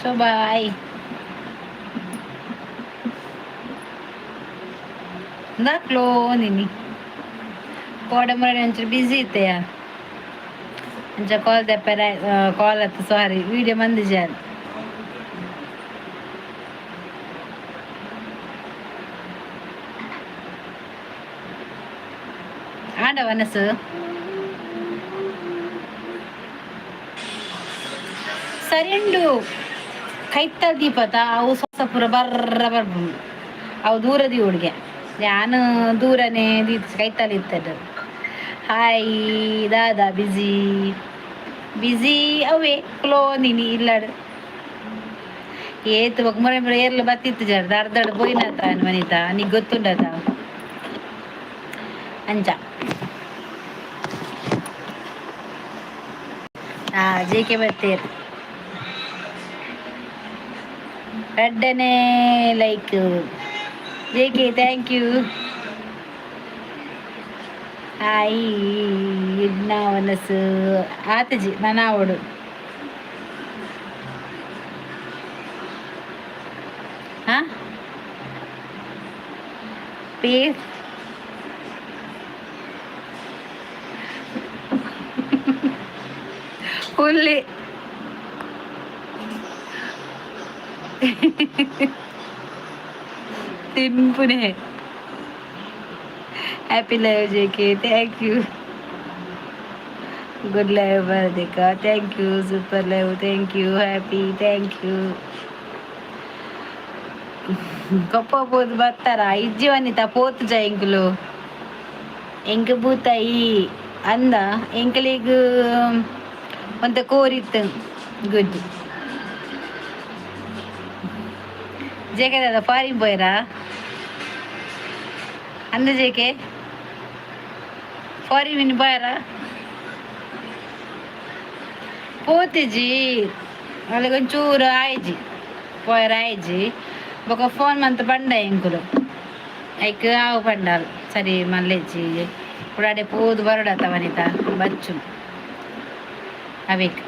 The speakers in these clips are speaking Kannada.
ಶೋಭಾಯ್ ದಾಕ್ಲೋ ನಿನ್ನಿ ಕೋಡಮರೆ ಒಂಚೂರು ಬಿಸಿ ಇತ್ತೆಯ ಅಂಚ ಕಾಲ್ ದೆಪ್ಪರ ಕಾಲ್ ಅತ್ತ ಸಾರಿ ವಿಡಿಯೋ ಮಂದಿಜಾರು ಆಡ ವನಸು ಸರಿ ಉಂಡು ಕೈತ ದೀಪತ ಅವು ಸ್ವಸ ಪೂರ ಬರ್ರ ಬರ್ಬುಂಡು ಅವು ದೂರದಿ ಹುಡುಗೆ ನಾನು ದೂರನೇ ಕೈತಲ್ಲಿ ಇರ್ತದ ಹಾಯ್ ದಾದಾ ಬಿಜಿ ಬಿಜಿ ಅವೇ ಕ್ಲೋ ನೀನಿ ಇಲ್ಲಾಡು ಏತು ಮರ ಮರ ಏರ್ಲು ಬತ್ತಿತ್ತು ಜರ ದರ್ದಡ್ ಬೋಯ್ನತ ಮನಿತ ನೀಗ್ ಗೊತ್ತುಂಡತ ಅಂಚ ಜೇಕೆ ಬರ್ತೇರು ರಡ್ಡನೆ like JK thank you hi ಇಡ್ನ ವನಸು ಆತಜಿ ನಾನು ಅವಡು ಹಾಂ ಪೇರ್ ಹುಲ್ಲಿ ತಿನ್ಪುನೆ happy live JK thank you good live ಬರ್ದಿಕ thank you super live thank you happy thank you ಗಪ್ಪ పోదు బత్తారా ఇజ్జి వనిత పోతు జా ఎంకులు ఎంక బూతాయి ಅಂದ ಎಂಕಲಿಗ ಒಂತ ಕೋರಿತ್ತು ಗುಡ್ ಜೇಕೆ ದಾದ ಫಾರಿನ್ పోయరా ಅಂದ ಜೇಕೆ ಫಾರಿನ್ ವಿನ್ పోయరా పోతిజీ వాళ్ళకి కొంచెం ఆయిజీ పోయారు ఆయిజీ ఒక ఫోన్ మంత పండ ఇంకులు ఐక్ ఆవు పండాలి సరే మళ్ళీ ఇప్పుడు అడే పోదు బరుడత వనిత బచ్చు అవిక్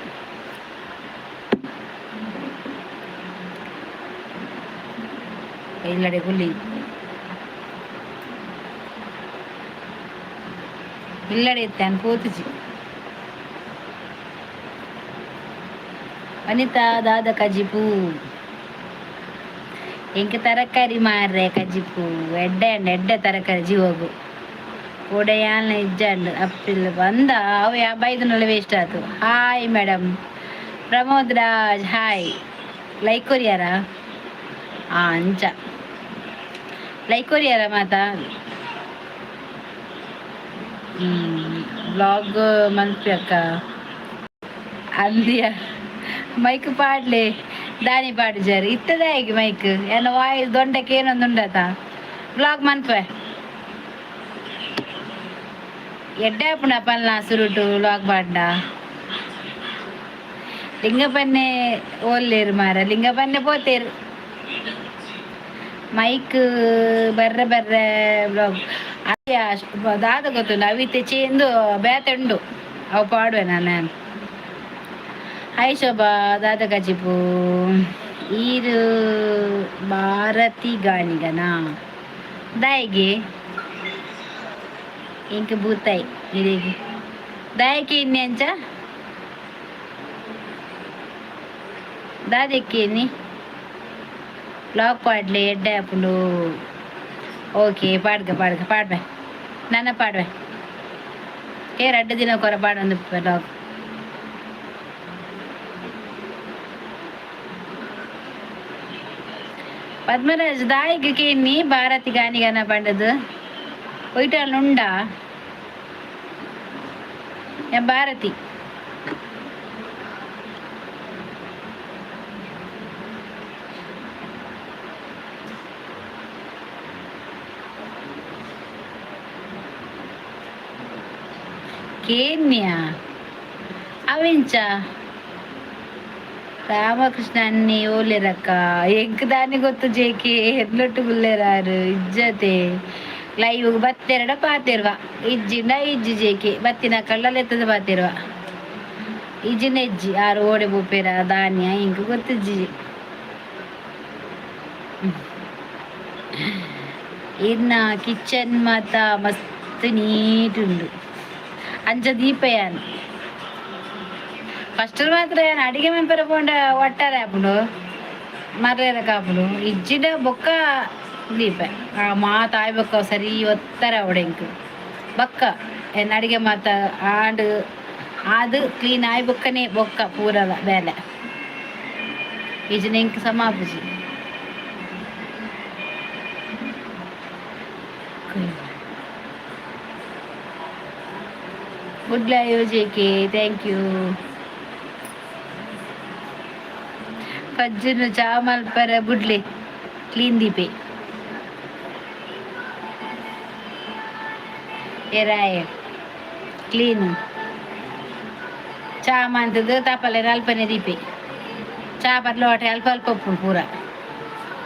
ఇల్లడే గుల్లి ఇల్లడే ఎత్తాను పోతుజీ ವನಿತ ದಾದ ಕಜಿಪು ಎಂಕ ತರಕಾರಿ ಮಾರ್ರೆ ಕಜಿಪು ಎಡ್ಡೆ ತರಕಾರಿ ಜೀವಗು ಒಡೆಯಾಲ್ನ ಇಜ್ಜಂಡು ಅಪ್ಪಿಲ್ ಬಂದ ಅವು 55 ವೇಸ್ಟ್ ಆಯ್ತು hi madam Pramod Raj hi like ಕೊರಿಯಾರ ಅಂಚ ಲೈಕ್ ಕೊರಿಯಾರ ಮಾತಾ ಬ್ಲಾಗ್ ಮಲ್ಪಕ್ಕ ಅಂದಿಯ మైక్ పాడలే దాని పాడు జరు ఇత్తదే మైక్ ఏమన్నా వాయిస్ దొండకి ఏనొంది ఉండత బ్లాగ్ మన్పే ఎడ్డాపు నా పనుల సురుటు బ్లాగ్ పాడ్డా లింగపన్నే ఓల్లేరు మార లింగపన్నే పోతేరు మైక్ ಬರ್ರೆ ಬ್ಲಾಗ್ ಅಯ್ಯ ದಾದ ಗೊತ್ತು ಅವಿತೆ ಚೇಂದು ಬೇತಂಡು ಅವು ಪಾಡುವೆ ನಾನು ಹಾಯ್ ಶೋಭಾ ದಾದ ಗಜಿಪು ಈರು ಭಾರತಿ ಗಾಣಿಗನಾ ದಾಯಿಗೆ ಇಂಕ ಬೂತಾಯಿ ಇಡಿಗೆ ದಾಯಕ್ಕೆ ಇನ್ನೆ ಅಂಚ దాదెక్కేని బ్లాగ్ పాడలే ఎడ్డాపులు ఓకే పాడబే నాన్న పాడబే ఏ రెడ్డు దిన కొర పాడంది బ్లాగ్ పద్మరాజ్ దాయికి ఎన్ని భారతి గాని గాన పండదు పోయిటాలు ఉండా భారతి కేన్యా అవించా ರಾಮಕೃಷ್ಣ ಅನ್ನಿ ಓಲೆರಕ್ಕ ಎಂಕ್ ದಾನಿ ಗೊತ್ತು ಜೇಕೆ ಎರ್ಲೊಟ್ಟು ಗುಲ್ಲೆರಾರು ಇಜ್ಜತೆ ಲೈವ್ ಬತ್ತೆರಡ ಪಾತಿರುವ ಇಜ್ಜಿಂಡ ಇಜ್ಜಿ ಜೇಕೆ ಬತ್ತಿನ ಕಳ್ಳಲೆತ್ತದ ಪಾತಿರುವ ಇಜ್ಜಿನ ಇಜ್ಜಿ ಆರು ಓಡೆ ಬೂಪೇರ ಧಾನ್ಯ ಇಂಕ ಗೊತ್ತಿಜ್ಜಿ ಇನ್ನು ಕಿಚನ್ ಮಾತ ಮಸ್ತ್ ನೀಟುಂಡು ಅಂಚ ದೀಪಯಾನ್ ಫಸ್ಟ್ ಮಾತ್ರ ಏನು ಅಡಿಗೆ ಮೆಂಪರ ಪೋಂಡ ಒಟ್ಟಾರೆ ಆಪುಂಡು ಮರ್ಯಾದ ಕಾಪುಡು ಇಜ್ಜಿಡ ಬೊಕ್ಕ ದೀಪ ಮಾತ ಆಯ್ ಬೊಕ್ಕ ಸರಿ ಒತ್ತರ ಅವಡೆಂಕು ಬೊಕ್ಕ ಏನು ಅಡಿಗೆ ಮಾತ ಆಂಡು ಅದು ಕ್ಲೀನ್ ಆಯ್ ಬೊಕ್ಕನೆ ಬೊಕ್ಕ ಪೂರಲ ಬೇಲೆ ಇಜ್ಜಿನ ಇಂಕ್ ಸಮಾಪುಜಿ good live JK thank you ಪಜ್ಜನು ಚಾ ಮಲ್ಪರ ಬುಡ್ಲೆ ಕ್ಲೀನ್ ದೀಪೆ ಎರಾಯ ಕ್ಲೀನ್ ಚಾ ಮಂತದ್ದು ತಪ್ಪಲೆ ಅಲ್ಪನೆ ದೀಪೆ ಚಾ ಪರ್ಲು ಹೊಟ್ಟೆ ಅಲ್ಪ ಅಲ್ಪ ಉಪ್ಪು ಪೂರ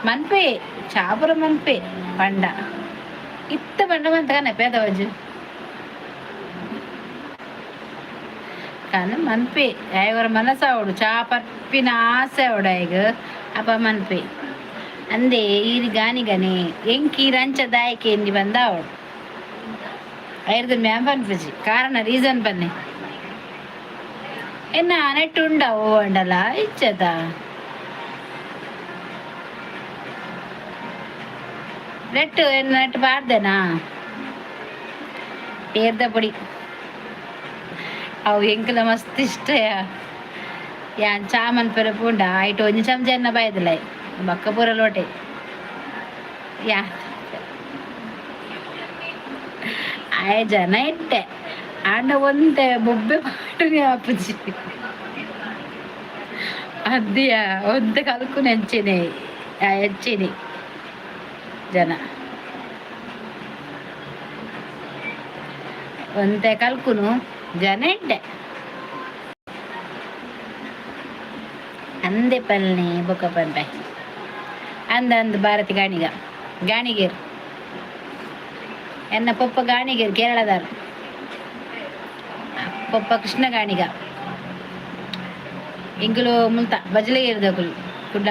ಮನ್ಪೆ ಚಾ ಪೂರ ಮನ್ಪೆ ಪಂಡ ಇತ್ತ ಪಂಡ ಮಂತ ಕನೆ ಪೇದವಜ್ಜು కానీ మన్పే ఎవరు మనసావుడు చాపప్పిన ఆశ ఆవిడ ಈಗ ಅಪ್ಪ ಮನ್ಪೆ ಅಂದೆ ಈರಿ ಗಾನಿಗನೆ ಎಂಕಿ ರಂಚ ದಾಯಕೆ ಎಂದಿ ಬಂದ ಅವಳು ಐರ್ದು ಮ್ಯಾಮ್ ಪನ್ಪಜಿ ಕಾರಣ ರೀಸನ್ ಬನ್ನಿ ಎನ್ನ ನೆಟ್ಟು ಉಂಡ ಓ ಅಂಡಲ್ಲ ಇಚ್ಚದ ನೆಟ್ಟು ಎನ್ನ ನೆಟ್ಟು ಬಾರ್ದೆನಾ ಏರ್ದ ಪುಡಿ ಅವು ಎಂಕಲ ಮಸ್ತ್ ಇಷ್ಟ ಯಾನ್ ಚಾಮನ್ ಪೆರ ಪುಂಡ ಐಟು ಒಂಜಿ ಚಮಚ ಎನ್ನ ಬಾಯ್ದಲ್ಲ ಬಕ್ಕ ಪೂರ ಲೋಟೆ ಯಾ ಆಯ್ ಜನ ಇಟ್ಟೆ ಆಂಡ ಒಂದೆ ಬೊಬ್ಬೆ ಪಾಟನೆ ಆಪುಜಿ ಅದ್ದಿಯ ಒಂದೆ ಕಲ್ಕು ನೆಂಚಿನಿ ಹೆಚ್ಚಿನಿ ಜನ ಒಂದೆ ಕಲ್ಕುನು ಜನ ಇಡ್ಡೆ ಅಂದೆ ಪಲ್ನಿ ಬೊಕ್ಕ ಪಂಪೆ ಅಂದ ಭಾರತಿ ಗಾಣಿಗೇರ್ ಎನ್ನ ಪೊಪ್ಪ ಗಾಣಿಗೇರ್ ಕೇರಳದಾರು ಪೊಪ್ಪ ಕೃಷ್ಣ ಗಾಣಿಗ ಇಂಗುಲು ಮುಲ್ತ ಬಜಲಿಗೇರ್ದ ಕುಡ್ಡ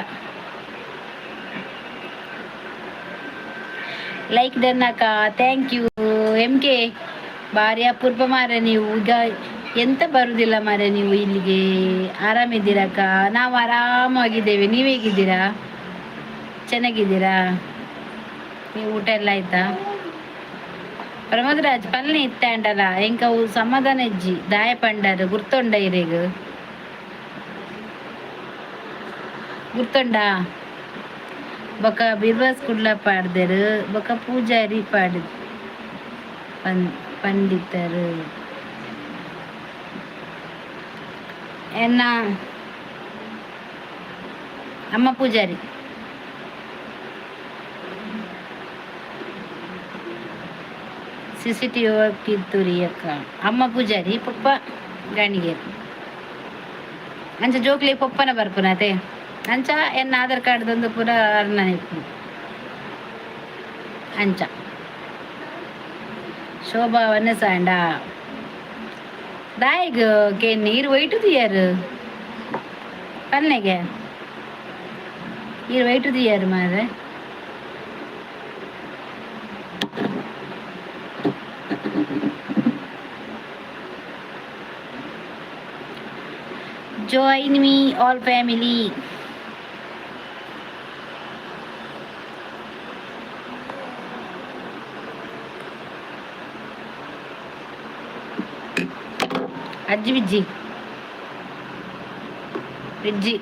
ಲೈಕ್ ಡನ್ನಕ್ಕ ಥ್ಯಾಂಕ್ ಯು MK ಭಾರಿ ಅಪೂರ್ವ ಮಾರೆ ನೀವು ಈಗ ಎಂತ ಬರುವುದಿಲ್ಲ ಮಾರೆ ನೀವು ಇಲ್ಲಿಗೆ ಆರಾಮಿದ್ದೀರಕ್ಕ ನಾವು ಆರಾಮಾಗಿದ್ದೇವೆ ನೀವು ಹೇಗಿದ್ದೀರಾ ಚೆನ್ನಾಗಿದ್ದೀರಾ ನೀವು ಊಟ ಎಲ್ಲ ಆಯ್ತಾ ಪ್ರಮೋದರಾಜ್ ಪಲ್ನಿ ಇತ್ತೆ ಅಂಡಲ್ಲ ಎಂಕವು ಸಮಾಧಾನ ಇಜ್ಜಿ ದಾಯ ಪಂಡರು ಗುರ್ತೊಂಡ ಇರೇಗ ಗುರ್ತೊಂಡ ಬೊಕ ಬಿರ್ವಾಸ್ ಕುಡ್ಲ ಪಾಡ್ದರು ಬೊಕ ಪೂಜಾರಿ ಪಾಡ್ ಪಂಡಿತರು ಎನ್ನ ಅಮ್ಮ ಪೂಜಾರಿ CCTV ಕಿತ್ತೂರಿ ಅಕ್ಕ ಅಮ್ಮ ಪೂಜಾರಿ ಪಪ್ಪ ಗಾಣಿಗೇರು ಅಂಚ ಜೋಕ್ಲಿ ಪಪ್ಪನ ಬರ್ಪುನತೆ ಅಂಚ ಎನ್ನ ಆಧಾರ್ ಕಾರ್ಡ್ದೊಂದು ಪೂರ ಅರ್ನ ಇಪ್ಪು ಅಂಚ ಶೋಭಾ ವನ್ನಸಾಂಡ ದಾಯಿಗ ಕೆ ನೀರು ವೈಟು ದಿಯಾರು ಪಲ್ನೆಗೆ ನೀರು ವೈಟು ದಿಯಾರು ಮಾರೆ join me all family ajji vijji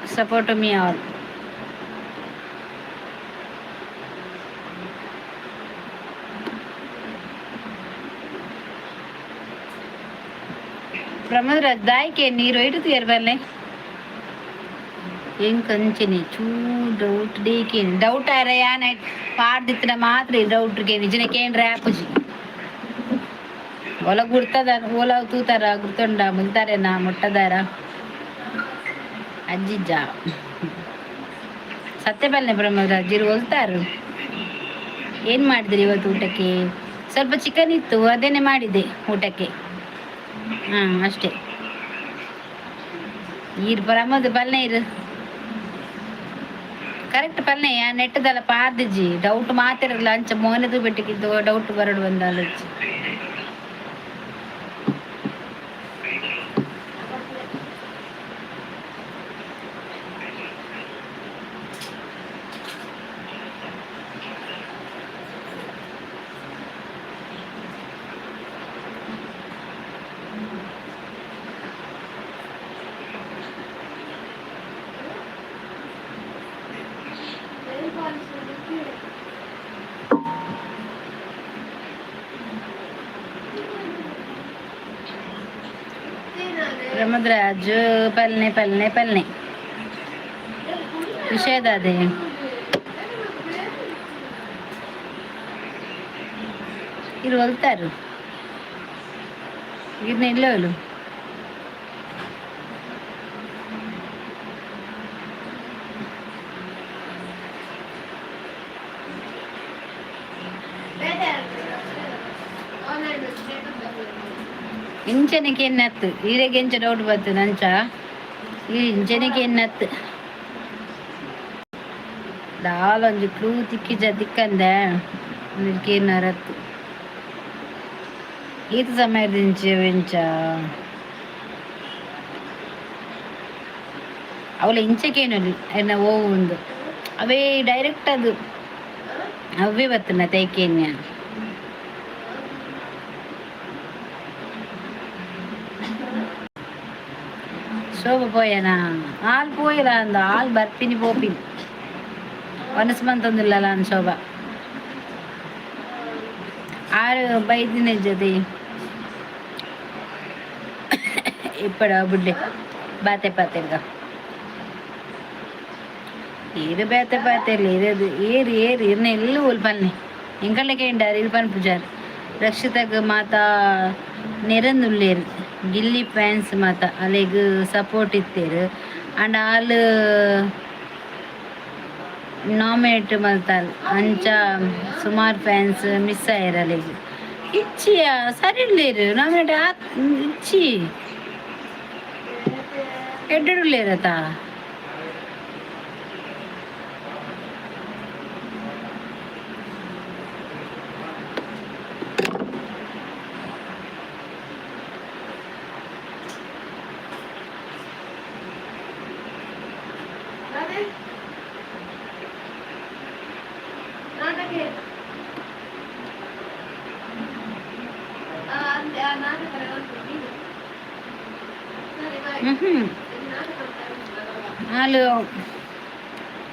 support me all Pramoda ದಾಯ್ಕೆ ನೀರು ಇಡುತ್ತೀಯರ್ ಬಲ್ಲೆ ಹೆಂಗ್ ಕಂಚಿನಿ ಚೂ ಡೌಟ್ ಡೇಕೇನು ಡೌಟ್ ಆರ ಯಾನ ಪಾಡ್ದಿತ್ತಿನ ಮಾತ್ರ ಡೌಟ್ಗೆ ನಿಜನಕ್ಕೇನ್ರ ಆಪುಜಿ ಒಲ ಗುರ್ತದ ಓಲ ತೂತಾರ ಗುರ್ತೊಂಡ ಮುಗ್ತಾರೇನಾ ಮುಟ್ಟದಾರ ಅಜ್ಜಿಜ್ಜ ಸತ್ಯ ಬಲ್ಲೆ ಪ್ರಮೋದ ಅಜ್ಜಿರು ಹೊಲ್ತಾರು ಏನು ಮಾಡಿದ್ರಿ ಇವತ್ತು ಊಟಕ್ಕೆ ಸ್ವಲ್ಪ ಚಿಕನ್ ಇತ್ತು ಅದೇನೆ ಮಾಡಿದ್ದೆ ಊಟಕ್ಕೆ ಹಾಂ ಅಷ್ಟೇ ಈರು ಪ್ರಮೋದ ಬಲ್ಲೆ ಇರು ಕರೆಕ್ಟ್ ಪಲ್ಲೆ ನೆಟ್ಟದಲ್ಲ ಪಾರ್ದಿಜ್ಜಿ ಡೌಟ್ ಮಾತಿರಲ್ಲ ಅಂಚ ಮೋನದು ಬಿಟ್ಟಿದ್ದು ಡೌಟ್ ಬರಡು ಬಂದಾಲಜ್ಜಿ ಪ್ರಮೋದ್ರಾಜು ಪಲ್ನೆ ವಿಷಯದ ಅದೇ ಇರು ಹೊಲ್ತಾರು ಇದನ್ನ ಇಲ್ಲವಳು ಇಂಚನಿಗೆ ಎನ್ನತ್ತು ಈರೆಗೆ ಎಂಚ ಡೌಟ್ ಬತ್ತು ನಂಚ ಈ ಇಂಚನಿಗೆ ಎನ್ನತ್ತು ದಾಲೊಂಜಿ ಕ್ಲೂ ತಿಕ್ಕಿಜ ದಿಕ್ಕಂದೆ ಏನಾರತ್ತು ಈತ ಸಮಯದಿಂಚ ಎಂಚ ಅವಳ ಇಂಚಕೇನಲ್ಲಿ ಎನ್ನ ಓವು ಒಂದು ಅವೇ ಡೈರೆಕ್ಟ್ ಅದು ಅವೇ ಬತ್ತನ ತೈಕೇನ್ಯ ಶೋಭ పోయానా ఆల్ పోయిరా అంద ఆల్ బర్పిని పోపింది వనస్మంతుందిಲ್ಲ అని శోభ ఆరు బయటిన జది ఇప్పుడు బుడ్డే బాతే పాతేరుగా ఏరు బాతే పాతేరు ఏరేది ఏరు ఇరన ఎల్లు పని ఇంకళ్ళకేంటారు ఇది పని పూజారు ರಕ್ಷಿತಗ ಮಾತಾ ನೆರಂದುಲ್ಲೇರು ಗಿಲ್ಲಿ ಫ್ಯಾನ್ಸ್ ಮಾತ ಅಲೆಗ್ ಸಪೋರ್ಟ್ ಇತ್ತೇರು ಅಂಡ್ ಆಲ್ ನಾಮಿನೇಟ್ ಮಲ್ತಾಲ್ ಅಂಚ ಸುಮಾರು ಫ್ಯಾನ್ಸ್ ಮಿಸ್ ಆಯ್ರು ಅಲೆಗ್ ಇಚ್ಚಿಯ ಸರಿ ಇಲ್ಲೇರು ನಾಮಿನೇಟ್ ಇಚ್ಚಿ ಎಡ್ಡುಳ್ಳೇರತ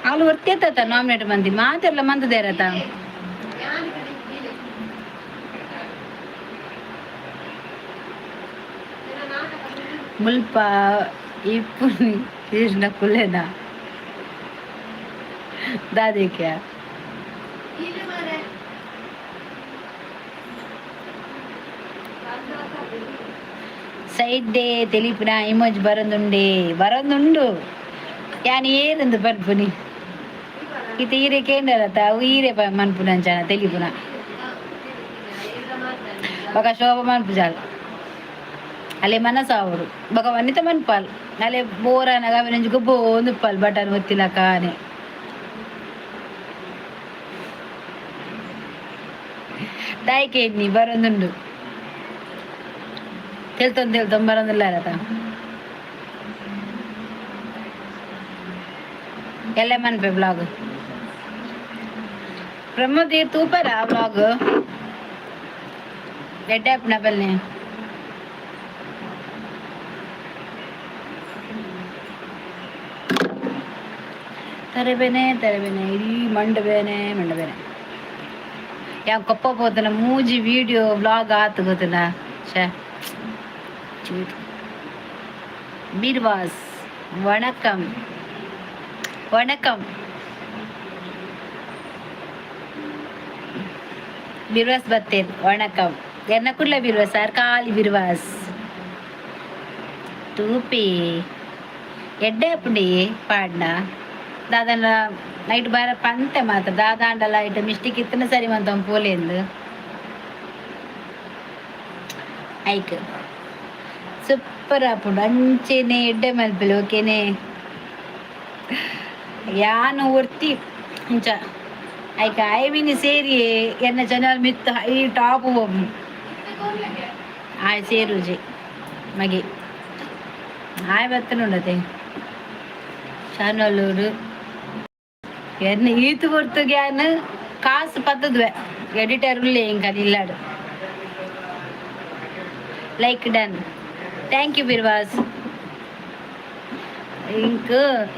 వాళ్ళు వర్తేత నామినేట్ మంది మాತೆಲ್ಲ ಮಂದದೇರತ ಮುಲ್ಪ ఇప్పుడు కృష్ణ కులేనా దాదేక్యా ಸೈಡ್ ತೆಲಿಪಿನ ಇಮೋಜ್ ಬರಂದುಂಡು ಯಾನ್ ಏರಂದು ಬರ್ಪುನಿ ಇದು ಈರೆ ಕೇಂದ್ರತ ಈರೆ ಮನ್ಪುನಂಚಾನ ತೆಲಿಪುನ ಬಕ ಶೋಭ ಮನ್ಪುಜಾಲ್ ಅಲೆ ಮನಸಾವರು ಬಕ ವನಿತ ಮನ್ಪಾಲ್ ಅಲೆ ಬೋರನಗ ಅವನಂಜು ಗೊಬ್ಬೋ ಒಂದುಪ್ಪಾಲ್ ಬಟನ್ ಒತ್ತಿಲ ಕಾನೆ ದಾಯ್ಕೇನಿ ಬರಂದುಂಡು తెలుతాం బరందుల్లారత ಎಲ್ಲಮ್ಮನ್ಪೆ ಬ್ಲಾಗ್ ಪ್ರಮೋದ್ ತೂಪರ ಬ್ಲಾಗ್ ಎಡ್ಡಾಪ್ನ ಬಲ್ನೆ ತರಬೇನೆ ಇಡೀ ಮಂಡಬೇನೆ ಯಾವ ಕೊಪ್ಪ పోతున్న ಮೂಜಿ ವಿಡಿಯೋ ಬ್ಲಾಗ್ ಆತು ಗೊತ್ತಿಲ್ಲ ಶೇ ಬೀರ್ವಾಸ್ வணக்கம் ಬೀರ್ವಾಸ್ ಬತ್ತೇನ್ ವಣಕಂ ಎನ್ನಕುಲ್ಲ ಬೀರ್ವಾಸ್ ಸಾರ್ ಕಾಲಿ ಬೀರ್ವಾಸ್ ತೂಪಿ ಎಡ್ಡೆ ಅಪ್ಪುಂಡಿ ಪಾಡ್ನ ದಾದನ ನೈಟ್ ಬಾರ ಪಂತೆ ಮಾತ್ರ ದಾದಾಂಡಲ ಇಟ್ಟು ಮಿಸ್ಟೇಕ್ ಇತ್ತನ ಸರಿ ಮಂತ ಪೋಲೆಂದು ಐಕ್ ಸೂಪರ್ ಆಪುಂಡು ಅಂಚೆನೆ ಎಡ್ಡೆ ಮಲ್ಪೆಲು ಓಕೆನೆ ಯಾನು ಒರ್ತಿ ಇಂಚ ಐಕ ಐಮಿನಿ ಸೇರಿ ಎನ್ನ ಜನಲ್ ಮಿತ್ತ ಈ ಟಾಪ್ ಆಯ್ ಸೇರುಜಿ ಮಗೆ ಆಯ್ ಬತ್ತನುಂಡತೆ ಚಾನಲ್ಲೂರು ಎನ್ನ ಈತು ಕೊಡ್ತು ಗ್ಯಾನ್ ಕಾಸು ಪತ್ತದ್ವೆ ಎಡಿಟರ್ ಉಳ್ಳೇ ಇಂಕ ನಿಲ್ಲಾಡು ಲೈಕ್ ಡನ್ ಥ್ಯಾಂಕ್ ಯು ಬಿರ್ವಾಸ್ ಇಂಕ್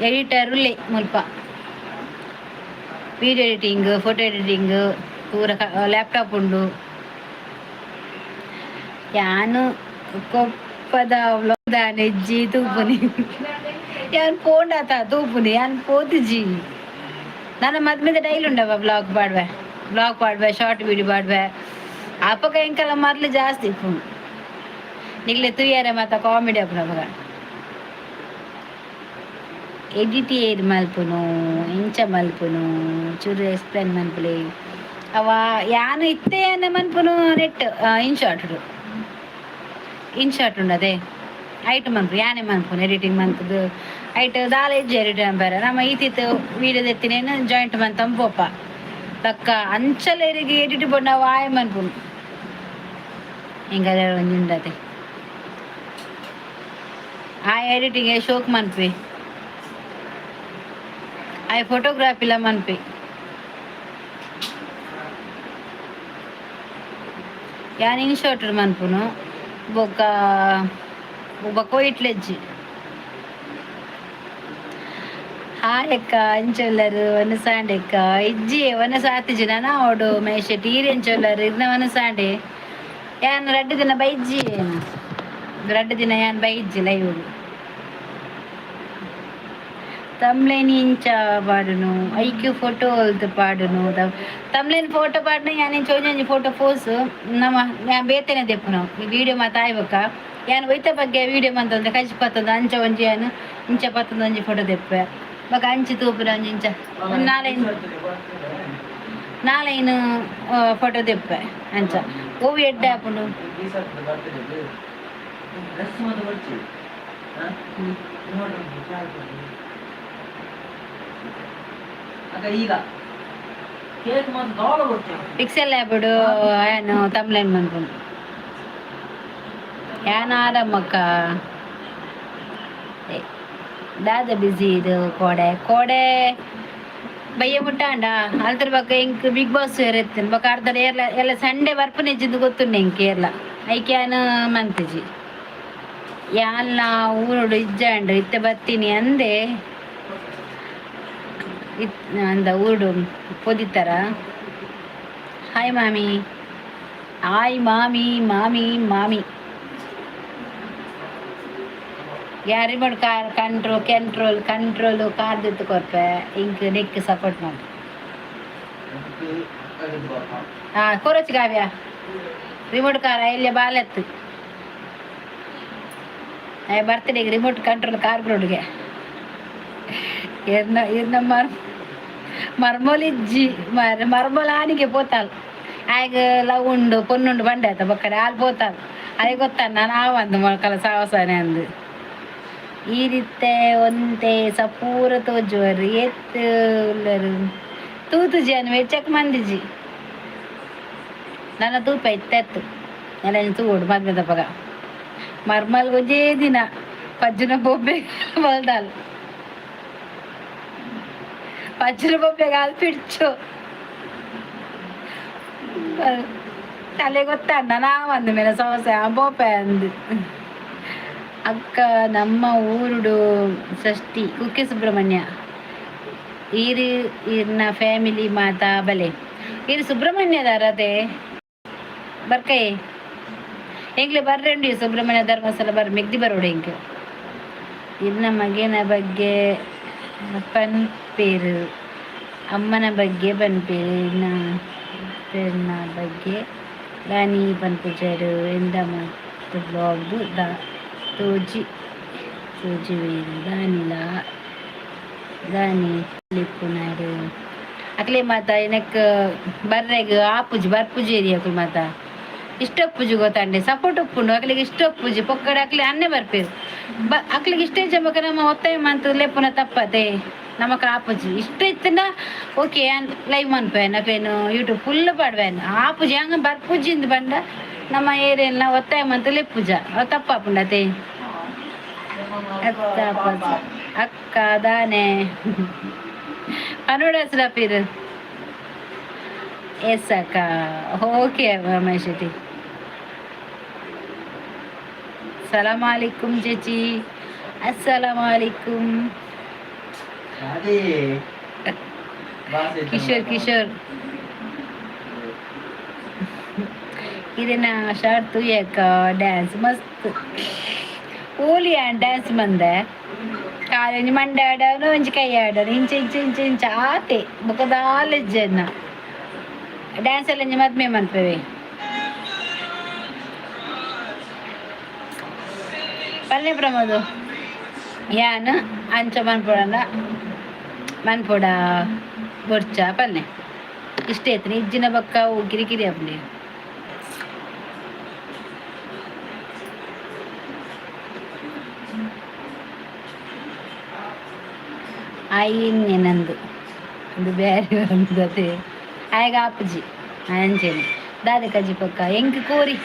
ಎಡಿಟರ್ ಉಳ್ಳೇ ಮುಲ್ಪ వీడియో ఎడిటింగ్ ఫోటో ఎడిటింగ్ పూర ల్యాప్టాప్ ఉండు యాను గొప్పದ ನೆಜ್ಜಿ ತೂಪುನಿ ಯಾನ್ ಪೋಂಡಾತ ತೂಪುನಿ ಯಾನ್ ಪೋತಿಜಿ ನನ್ನ ಮದ್ಮೇಲೆ ಡೈಲಿ ఉండವ ಬ್ಲಾಗ್ ಪಾಡ್ವೆ ಶಾರ್ಟ್ ವಿಡಿಯೋ ಪಾಡ್ವೆ ಅಪ್ಪಗ ಎಂಕಲ್ಲ ಮೊದ್ಲು ಜಾಸ್ತಿ ಇಪ್ಪುಂಡು ನಿಗ್ಲೆ ತುಯ್ಯಾರೆ ಮಾತ ಕಾಮಿಡಿ ಅಪ್ಪನ ಮಗ ಎಡಿಟ್ ಏರ್ ಮಲ್ಪುನು ಇಂಚ ಮಲ್ಪುನು ಚೂರು ಎಕ್ಸ್ಪ್ಲೇನ್ ಮನ್ಪುಲೆ ಅವ ಯಾನು ಇತ್ತೆ ಅನ್ನ ಮನ್ಪುನು ನೆಟ್ ಇನ್ ಶಾರ್ಟ್ ಉಂಡದೆ ಐಟ್ ಮನ್ಪು ಯಾನೆ ಮನ್ಪುನು ಎಡಿಟಿಂಗ್ ಮನ್ಪುದು ಐಟ್ ದಾಲ ಎಜ್ಜಿ ಎಡಿಟ್ ಅಂಬಾರೆ ನಮ್ಮ ಈತಿತ್ತು ವೀಡಿಯೋದ ಎತ್ತಿನೇನು ಜಾಯಿಂಟ್ ಮಂತಂಪೋಪ ತಕ್ಕ ಅಂಚಲೇರಿಗೆ ಎಡಿಟ್ ಬಂಡ ವಾಯ ಮನ್ಪುನು ಹಿಂಗದ ಒಂಜಿ ಉಂಡದೆ ಆ ಎಡಿಟಿಂಗ್ ಶೋಕ್ ಮನ್ಪಿ ಆ ಫೋಟೋಗ್ರಾಫಿಲ ಮನ್ಪಿ ಯಾನ್ ಇನ್ ಶಾರ್ಟ್ ಮನ್ಪುನು ಬೊಕ್ಕ ಇಟ್ಲೆಜ್ಜಿ ಹಾಯಕ್ಕ ಅಂಚೊಲ್ಲರು ಒಂದು ಸಾಂಡೆಕ್ಕ ಇಜ್ಜಿ ಒಂದು ಸಾತಿಜಿ ನಾನು ಅವಡು ಮೇಷ ಟೀರಿ ಅಂಚೊಲ್ಲರು ಇದನ್ನ ಒಂದು ಸಾಂಡೆ ಯಾನ್ 2 ದಿನ ಬೈಜ್ಜಿ 2 ದಿನ ಯಾನ್ ಬೈಜ್ಜಿ ಲೈವ್ ತಮ್ಲೇನ್ ಇಂಚ ಪಾಡುನು ಐಕ್ಯು ಫೋಟೋ ಪಾಡುನು ತಮ್ಲೇನ್ ಫೋಟೋ ಪಾಡ್ನ ಯಾನ್ ಚೋಜಿ ಫೋಟೋ ಫೋಸ್ ನಮ್ಮ ಯಾನ್ ಬೇತೇನೆ ದೆಪ್ಪುನು ಈ ವಿಡಿಯೋ ಮಾತ ಆಯ್ಬಕ್ಕ ಯಾನ್ ಒಯ್ತ ಬಗ್ಗೆ ವಿಡಿಯೋ ಮಂತಂದ್ರೆ ಕಚ್ಚಿ ಪತ್ತದ ಅಂಚ ಒಂಜಿ ಯಾನು ಇಂಚ ಪತ್ತದ ಒಂಜಿ ಫೋಟೋ ದೆಪ್ಪೆ ಬಕ ಅಂಚಿ ತೂಪುನ ಒಂಜಿ ಇಂಚ ನಾಲೈನು ಫೋಟೋ ದೆಪ್ಪೆ ಅಂಚ ಓವಿ ಎಡ್ಡೆ ಆಪುಂಡು ಪಿಕ್ಸೆಲ್ ಬಿಡು ಏನು ತಮ್ಲೇನ್ ಮನ್ಪುಂಡು ಯಾನ್ ಆರಮ್ಮಕ್ಕ ದಾದ ಬಿಸಿ ಇದು ಕೋಡೆ ಬಯ್ಯ ಮುಟ್ಟಾಂಡ ಅಲ್ತರ ಬಕ್ಕ ಇಂಕ್ ಬಿಗ್ ಬಾಸ್ ಇರತ್ತೇನೆ ಬಕ್ಕ ಅರ್ಧ ಎಲ್ಲ ಸಂಡೆ ಬರ್ಪನೆ ಇಜ್ಜಿದ್ದು ಗೊತ್ತುಂಡೆ ಇಂಕ್ ಕೇರಳ ಐಕ್ಯಾನ ಮಂತಿಜಿ ಯಾನ್ಲ ಊರೋಡು ಇಜ್ಜಾಂಡು ಇತ್ತೆ ಬರ್ತೀನಿ ಅಂದೆ ಅಂದ ಊರು ಪೊದಿತಾರ ಹಾಯ್ ಮಾಮಿ ಹಾಯ್ ಮಾಮಿ ಯಾ ರಿಮೋಟ್ ಕಾರ್ ಕಂಟ್ರೋಲ್ ಕಾರ್ ದಿತ್ತು ಕೊರ್ಪೆ ಇಂಕ್ ನೆಕ್ ಸಪೋರ್ಟ್ ಮಾಡಿ ಕೊರಚು ಕಾವ್ಯ ರಿಮೋಟ್ ಕಾರ್ ಎಲ್ಲಿ ಬಾಲೆತ್ತು ಬರ್ತ್ಡೇಗೆ ರಿಮೋಟ್ ಕಂಟ್ರೋಲ್ ಕಾರ್ ಕೊಡುಗೆ ಇರ್ನ ಮರ್ಮೋಲಿಜ್ಜಿ ಮರ್ಮೋಲಾನಿಗೆ ಪೋತಾಲ್ ಆಗ ಲವ್ ಉಂಡು ಪೊನ್ನುಂಡು ಬಂಡೆ ಆಯ್ತ ಬಕ್ಕಡೆ ಹಾಲು ಪೋತಾಲ್ ಅದೇ ಗೊತ್ತಾನ ನಾವಂದು ಮೊಳಕಲ ಸಾವಸಾನೆ ಅಂದು ಈ ರೀತೆ ಒಂತೆ ಸಪೂರ ತೋಜುವರು ಎತ್ತು ಉಳ್ಳರು ತೂತುಜಿ ಅನ್ನು ವೆಚ್ಚಕ್ಕೆ ಮಂದಿಜಿ ನನ್ನ ತೂಪ ಇತ್ತೆತ್ತು ಎಲ್ಲ ತೂಡು ಮದ್ಮೆದ ಪಗ ಮರ್ಮಲ್ ಗೊಜ್ಜೇ ದಿನ ಪಜ್ಜನ ಬೊಬ್ಬೆ ಬಲ್ದಾಲ್ ಪಜ್ಜನ ಬೊಬ್ಬೆಗೆ ಹಾಲು ಪಿಡ್ಚು ತಲೆ ಗೊತ್ತಣ್ಣ ನಾವಂದ ಮೇಲೆ ಸೊಸೆ ಬೋಪೆ ಅಂದು ಅಕ್ಕ ನಮ್ಮ ಊರುಡು ಷಷ್ಠಿ ಕುಕ್ಕೆ ಸುಬ್ರಹ್ಮಣ್ಯ ಈರ್ನ ಫ್ಯಾಮಿಲಿ ಮಾತಾ ಬಲೆ ಇದು ಸುಬ್ರಹ್ಮಣ್ಯದ ರತೆ ಬರ್ಕೈ ಎಂಗ್ಲೆ ಬರ್ರಂಡಿ ಸುಬ್ರಹ್ಮಣ್ಯ ಧರ್ಮಸ್ಥಳ ಬರ್ ಮೆಗ್ದಿ ಬರೋಡು ಎಂಕ್ ಇನ್ನ ಮಗನ ಬಗ್ಗೆ ಪನ್ಪೇರು ಅಮ್ಮನ ಬಗ್ಗೆ ಪನ್ಪೇರು ಇನ್ನ ಬಗ್ಗೆ ರಾಣಿ ಪನ್ಪುಜರು ಎಂದ ಮತ್ತು ಬ್ಲಾಗ್ ತೋಜಿ వేరు దాని లిప్పునారు ಅಕ್ಲೆ ಮಾತ ಏನಕ್ಕೆ ಬರ್ರೆಗ್ ಆಪುಜಿ ಬರ್ಪುಜೇರಿ ಅಕ್ಲೆ ಮಾತ ಇಷ್ಟೊಪ್ಪುಜಿ ಗೊತ್ತಂಡೆ ಸಪೋರ್ಟ್ ಉಪ್ಪುಂಡು ಅಕ್ಲಿಗೆ ಇಷ್ಟೊಪ್ಪುಜಿ ಪೊಕ್ಕಡೆ ಅಕ್ಲೆ ಅನ್ನೆ ಬರ್ಪೇರು ಅಕ್ಲಿಗೆ ಇಷ್ಟೇ ಜಂಬಕ ನಮ್ಮ ಒತ್ತಾಯ ಮಂತ್ ಲೆಪ್ಪುನ ತಪ್ಪತೆ ನಮಗೆ ಆಪುಜಿ ಇಷ್ಟ ಇತ್ತಿನ ಓಕೆ ಲೈವ್ ಮನ್ಪೇನ ಪೇನು ಯೂಟ್ಯೂಬ್ ಫುಲ್ ಪಡ್ವೇನು ಆಪುಜಿ ಹಂಗೆ ಬರ್ಪುಜಿಂದ ಬಂದ ನಮ್ಮ ಏರಿಯಲ್ಲ ಒತ್ತಾಯ ಮಂತ ಲೆಪ್ಪುಜ ತಪ್ಪಾಪುಂಡತೆ ಅಕ್ಕ ದಾನೆ ಪನೋಡ ಸ್ಲಪೀರ್ ಎಸ್ ಅಕ್ಕ ಓಕೆ ರಮೇಶ್ ಶೆಟ್ಟಿ ಸಲಾಮಲೈಕುಂ ಚೇಚಿ ಅಸ್ಸಲಾಮಲೈಕುಂ ಕಿಶೋರ್ ಇದನ್ನ ಶಾರ್ಟ್ ಯಾಕ ಡ್ಯಾನ್ಸ್ ಮಸ್ತ್ ಓಲಿ ಡ್ಯಾನ್ಸ್ ಬಂದೆ ಕಾಲೇಜ್ ಮಂಡೆ ಆಡೋನು ಒಂಚಿ ಕೈ ಆಡೋನು ಇಂಚ ಆತೆ ಬುಕ್ಕದಾಲೆಜ್ಜನ್ನ ಡ್ಯಾನ್ಸ್ ಎಲ್ಲ ಮದ್ಮೆ ಮನ್ಪೇವೆ ಪಲ್ಲೆ ಪ್ರಮೋದು ಯಾನು ಅಂಚ ಮನ್ಪೊಡ ಬೊರ್ಚ ಪಲ್ಲೆ ಇಷ್ಟ ಐತಿ ಇಜ್ಜಿನ ಬಕ್ಕ ಕಿರಿಕಿರಿ ಅಪ್ಪನೆ ಆಯಿನ್ನೆ ನಂದು ಅದು ಬೇರೆ ಒಂದತೆ ಆಗ ಅಪ್ಪಜಿ ಅಂಚೇನೆ ದಾದೆ ಕಜ್ಜಿ ಪಕ್ಕ ಹೆಂಗೆ ಕೋರಿ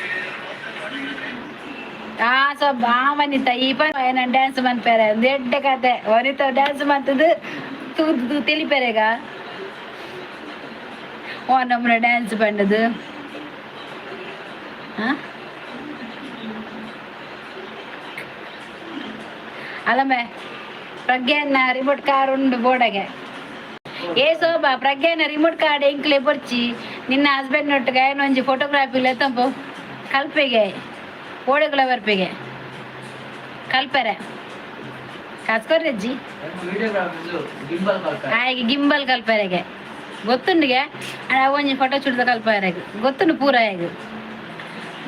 ಸ್ವಲ್ಪ ವನಿತ ಈ ಪನ ಡ್ಯಾನ್ಸ್ ಮನ್ಪೇರೆ ಒಂದು ಎಡ್ಡೆ ಕತೆ ವನಿತ ಡ್ಯಾನ್ಸ್ ಮಾಡ್ತದ್ದು ತೂದು ತಿಳಿಪೇರೆಗ ಓ ನಮ್ಮನ ಡ್ಯಾನ್ಸ್ ಬಂಡದು ಅಲ್ಲಮ್ಮೆ ಪ್ರಜ್ಞಾನ ರಿಮೋಟ್ ಕಾರ್ ಉಂಡು ಬೋಡಗೆ ಏ ಶೋಭಾ ಪ್ರಜ್ಞಾನ ರಿಮೋಟ್ ಕಾರ್ಡ್ ಎಂಕ್ಲೆ ಬರ್ಚಿ ನಿನ್ನ ಹಸ್ಬೆಂಡ್ ಒಟ್ಟಿಗೆ ಏನೊಂಜಿ ಫೋಟೋಗ್ರಾಫಿಲೆ ತಂಪು ಕಲ್ಪೆಗೆ ಓಡೆಗಳ ಬರ್ಪೆಗೆ ಕಲ್ಪರೆ ಕಾಸ್ಕೊರ್ರಜ್ಜಿ ಹಾಗೆ ಗಿಂಬಲ್ ಕಲ್ಪರೆಗೆ ಗೊತ್ತುಂಡಿಗೆ ಒಂಜಿ ಫೋಟೋ ಚುಡ್ದ ಕಲ್ಪರೆಗೆ ಗೊತ್ತುಂಡು ಪೂರ ಹೇಗೆ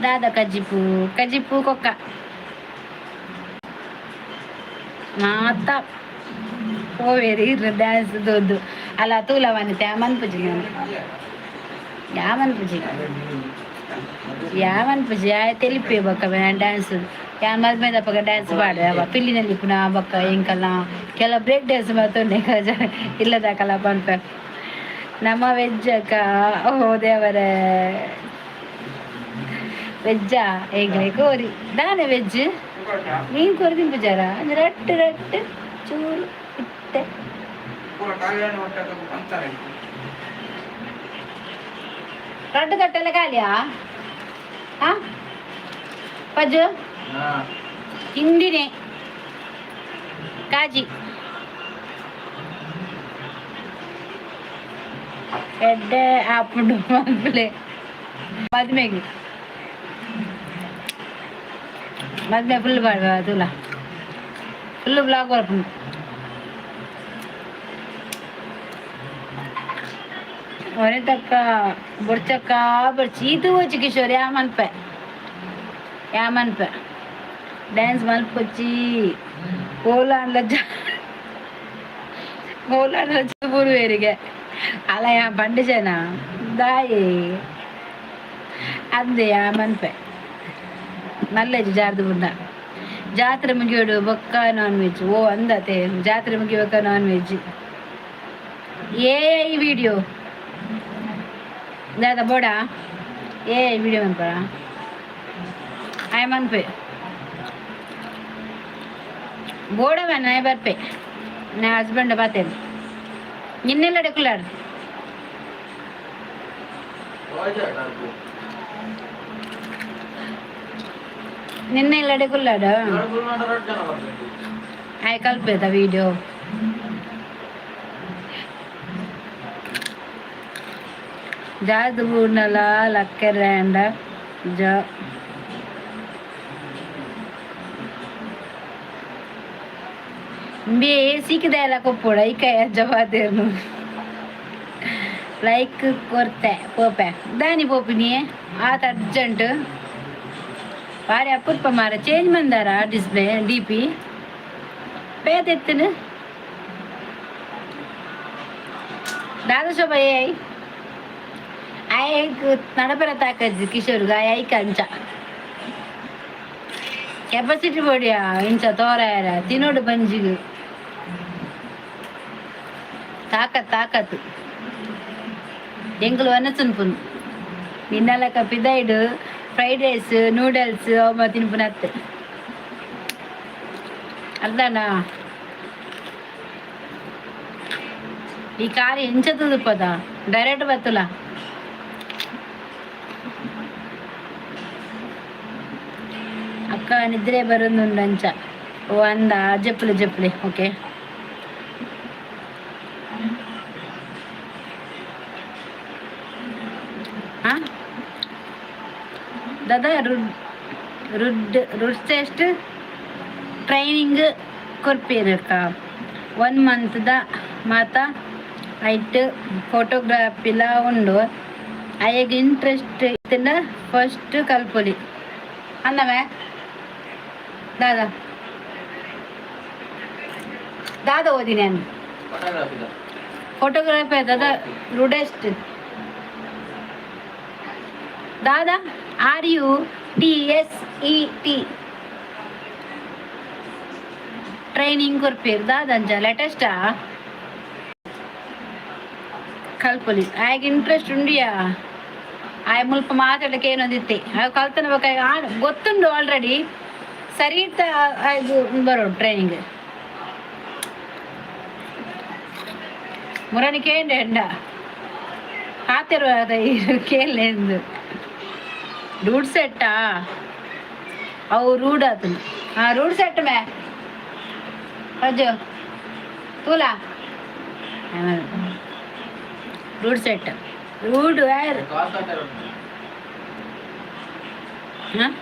ದಾದ ಕಜ್ಜಿಪು ಕೊಕ್ಕ ಮಾತ ಓವೇರಿ ಡ್ಯಾನ್ಸ್ ದೊಡ್ದು ಅಲ್ಲ ತೂಲ ವನಿತೆ ಮನ್ಪುಜಿ ಯಾಮನ್ಪುಜಿ తెలిపే బొక్క డ్యాన్స్ మధ్య మీద పక్క డ్యాన్స్ పాడే పిల్లిನಲ್ಲಿ ಪುನಃ ಬೊಕ್ಕ ಎಂಕಲ್ಲ ಕೆಲ ಬ್ರೇಕ್ ಡ್ಯಾನ್ಸ್ ಮಾತೊಂಡೆ ಇಲ್ಲ ದಾಕಲ್ಲ ಪನ್ಪ ನಮ್ಮ ವೆಜ್ ಅಕ್ಕ ಓ ದೇವರೇ ವೆಜ್ಜಾ ಹೇಗೆ ಕೋರಿ ನಾನೇ ವೆಜ್ ನೀನು ಕೋರಿ ತಿಂಪುಜಾರ ರಟ್ಟು ಚೂರು ಇತ್ತೆ ರಡ್ಡು ತಟ್ಟೆಲ್ಲ ಖಾಲಿಯಾ ಪಜ್ಜು ಹಿಂದಿನೇ ಕಾಜಿ ಎಡ್ಡೆ ಆಪುಂಡು ಮಗ್ಲೆ ಮದ್ಮೆಗೆ ಮದ್ಮೆ ಫುಲ್ ಮಾಡುವ ತುಲ ಫುಲ್ ಬ್ಲಾಗ್ ಬರ್ಪುಂಡು ವನಿತಕ್ಕ ಬೊಡ್ಚಕ್ಕ ಬೊಡ್ಚಿ ಇದು వచ్చి ಕಿಶೋರ್ ಯಾಮನ್ಪೆ ಡ್ಯಾನ್ಸ್ ಮಲ್ಪೊಚ್ಚಿ ಓಲಾಂಡ್ಲ ಬುರುವೇರಿಗೆ ಅಲ್ಲ ಯಾ ಪಂಡಿಜನ ದಾಯಿ ಅಂದೆ ಯಾಮನ್ಪೆ ನಲ್ಲೆಜಿ ಜಾರ್ದು ಬುಂಡ ಜಾತ್ರೆ ಮುಗಿಯೋಡು ಬೊಕ್ಕ ನಾನ್ ವೆಜ್ ಓ ಅಂದತೆ ಜಾತ್ರೆ ಮುಗಿಬೇಕ ನಾನ್ ವೆಜ್ ಏ ವಿಡಿಯೋ दादा बोड़ा ए वीडियो मन पड़ा आय मन पे बोड़ा मैं नए बार पे ना हस्बैंड बात है निन्ने लड़े कुलर निन्ने लड़े कुलर आय कल पे था वीडियो ಜಾದು ಬೂರ್ನಲ ಲಕ್ಕೆರ್ಯಾಂಡ ಜ ಬೇ ಸಿಕ್ಕಿದೆ ಎಲ್ಲ ಕೊಪ್ಪೋಡ ಈ ಕೈ ಜವಾದೇನು ಲೈಕ್ ಕೊರ್ತೆ ಪೋಪೆ ದಾನಿ ಪೋಪಿನಿ ಆತ ಅರ್ಜೆಂಟ್ ಭಾರಿ ಅಪರೂಪ ಮಾರ ಚೇಂಜ್ ಮಂದಾರ ಡಿಸ್ಪ್ಲೇ DP పేదెత్తును దాదాపు ಐಕ್ ನಡಪರ ತಾಕಜ್ಜಿ ಕಿಶೋರ್ಗ ಐಕ್ ಅಂಚ ಕೆಪಾಸಿಟಿ ಬೋಡಿಯ ಇಂಚ ತೋರಾಯರ ತಿನ್ನೋಡು ಬಂಜಿಗು ತಾಕತ್ತು ಎಂಕುಲು ವನ್ನ ತಿನ್ಪುನು ನಿನ್ನಲಕ ಪಿದೈಡು ಫ್ರೈಡ್ ರೈಸ್ ನೂಡಲ್ಸ್ ಅವ ತಿನ್ಪುನ ಅತ್ತೆ ಅರ್ಧನಾ ಈ ಕಾರಿ ಹೆಂಚದು ಪದ ಡೈರೆಕ್ಟ್ ಬತ್ತಲ ಅಕ್ಕ ನಿದ್ರೆ ಬರೋದುಂಡಂಚ ಓ ಅಂದ ಜಪ್ಪಲೆ ಓಕೆ ಹಾಂ ದಾದಾ ರುಡ್ ಟೆಸ್ಟ್ ಟ್ರೈನಿಂಗ್ ಕೊರ್ಪೇನಕ್ಕ 1 ಮಂತ್ದ ಮಾತ ಐಟ್ ಫೋಟೋಗ್ರಾಫಿಲ ಉಂಡು ಅಯ್ಯಗೆ ಇಂಟ್ರೆಸ್ಟ್ ಇತ್ತಿನ ಫಸ್ಟ್ ಕಲ್ಪೊಲಿ ಅನ್ನವೇ ದಾದಾ ಓದಿ ನಾನು ಫೋಟೋಗ್ರಾಫಿ ದಾದಾ ರುಡೆಸ್ಟ್ ದಾದಾ RUTSET ಟ್ರೈನಿಂಗ್ ಕೊರ್ಪೇರು ದಾದಂಚ ಲೇಟೆಸ್ಟಾ ಕಲ್ಪೊಲಿ ಆಯ್ಗೆ ಇಂಟ್ರೆಸ್ಟ್ ಉಂಡಿಯಾ ಆಯ ಮುಲ್ಪ ಮಾತಾಡಕ್ಕೆ ಏನೊಂದಿತ್ತೆ ಆಗ ಕಲ್ತನ ಬೇಕಾಗ ಗೊತ್ತುಂಡು ಆಲ್ರೆಡಿ ಸರಿ ಇರ್ತ ಇದು ಬರೋಡು ಟ್ರೈನಿಂಗ್ ಮುರನಿ ಕೇಂದ್ರ ಎಂಡ ಹಾತಿರುವ ಕೇಳಲೆಂದು ರೂಡ್ ಸೆಟ್ಟಾ ಅವು ರೂಡ್ ಆತು ರೂಡ್ ಸೆಟ್ ಮೇ ಅಜ್ಜು ತೂಲಾ ರೂಡ್ ಸೆಟ್ ರೂಡ್ ಯಾರು ಹಾಂ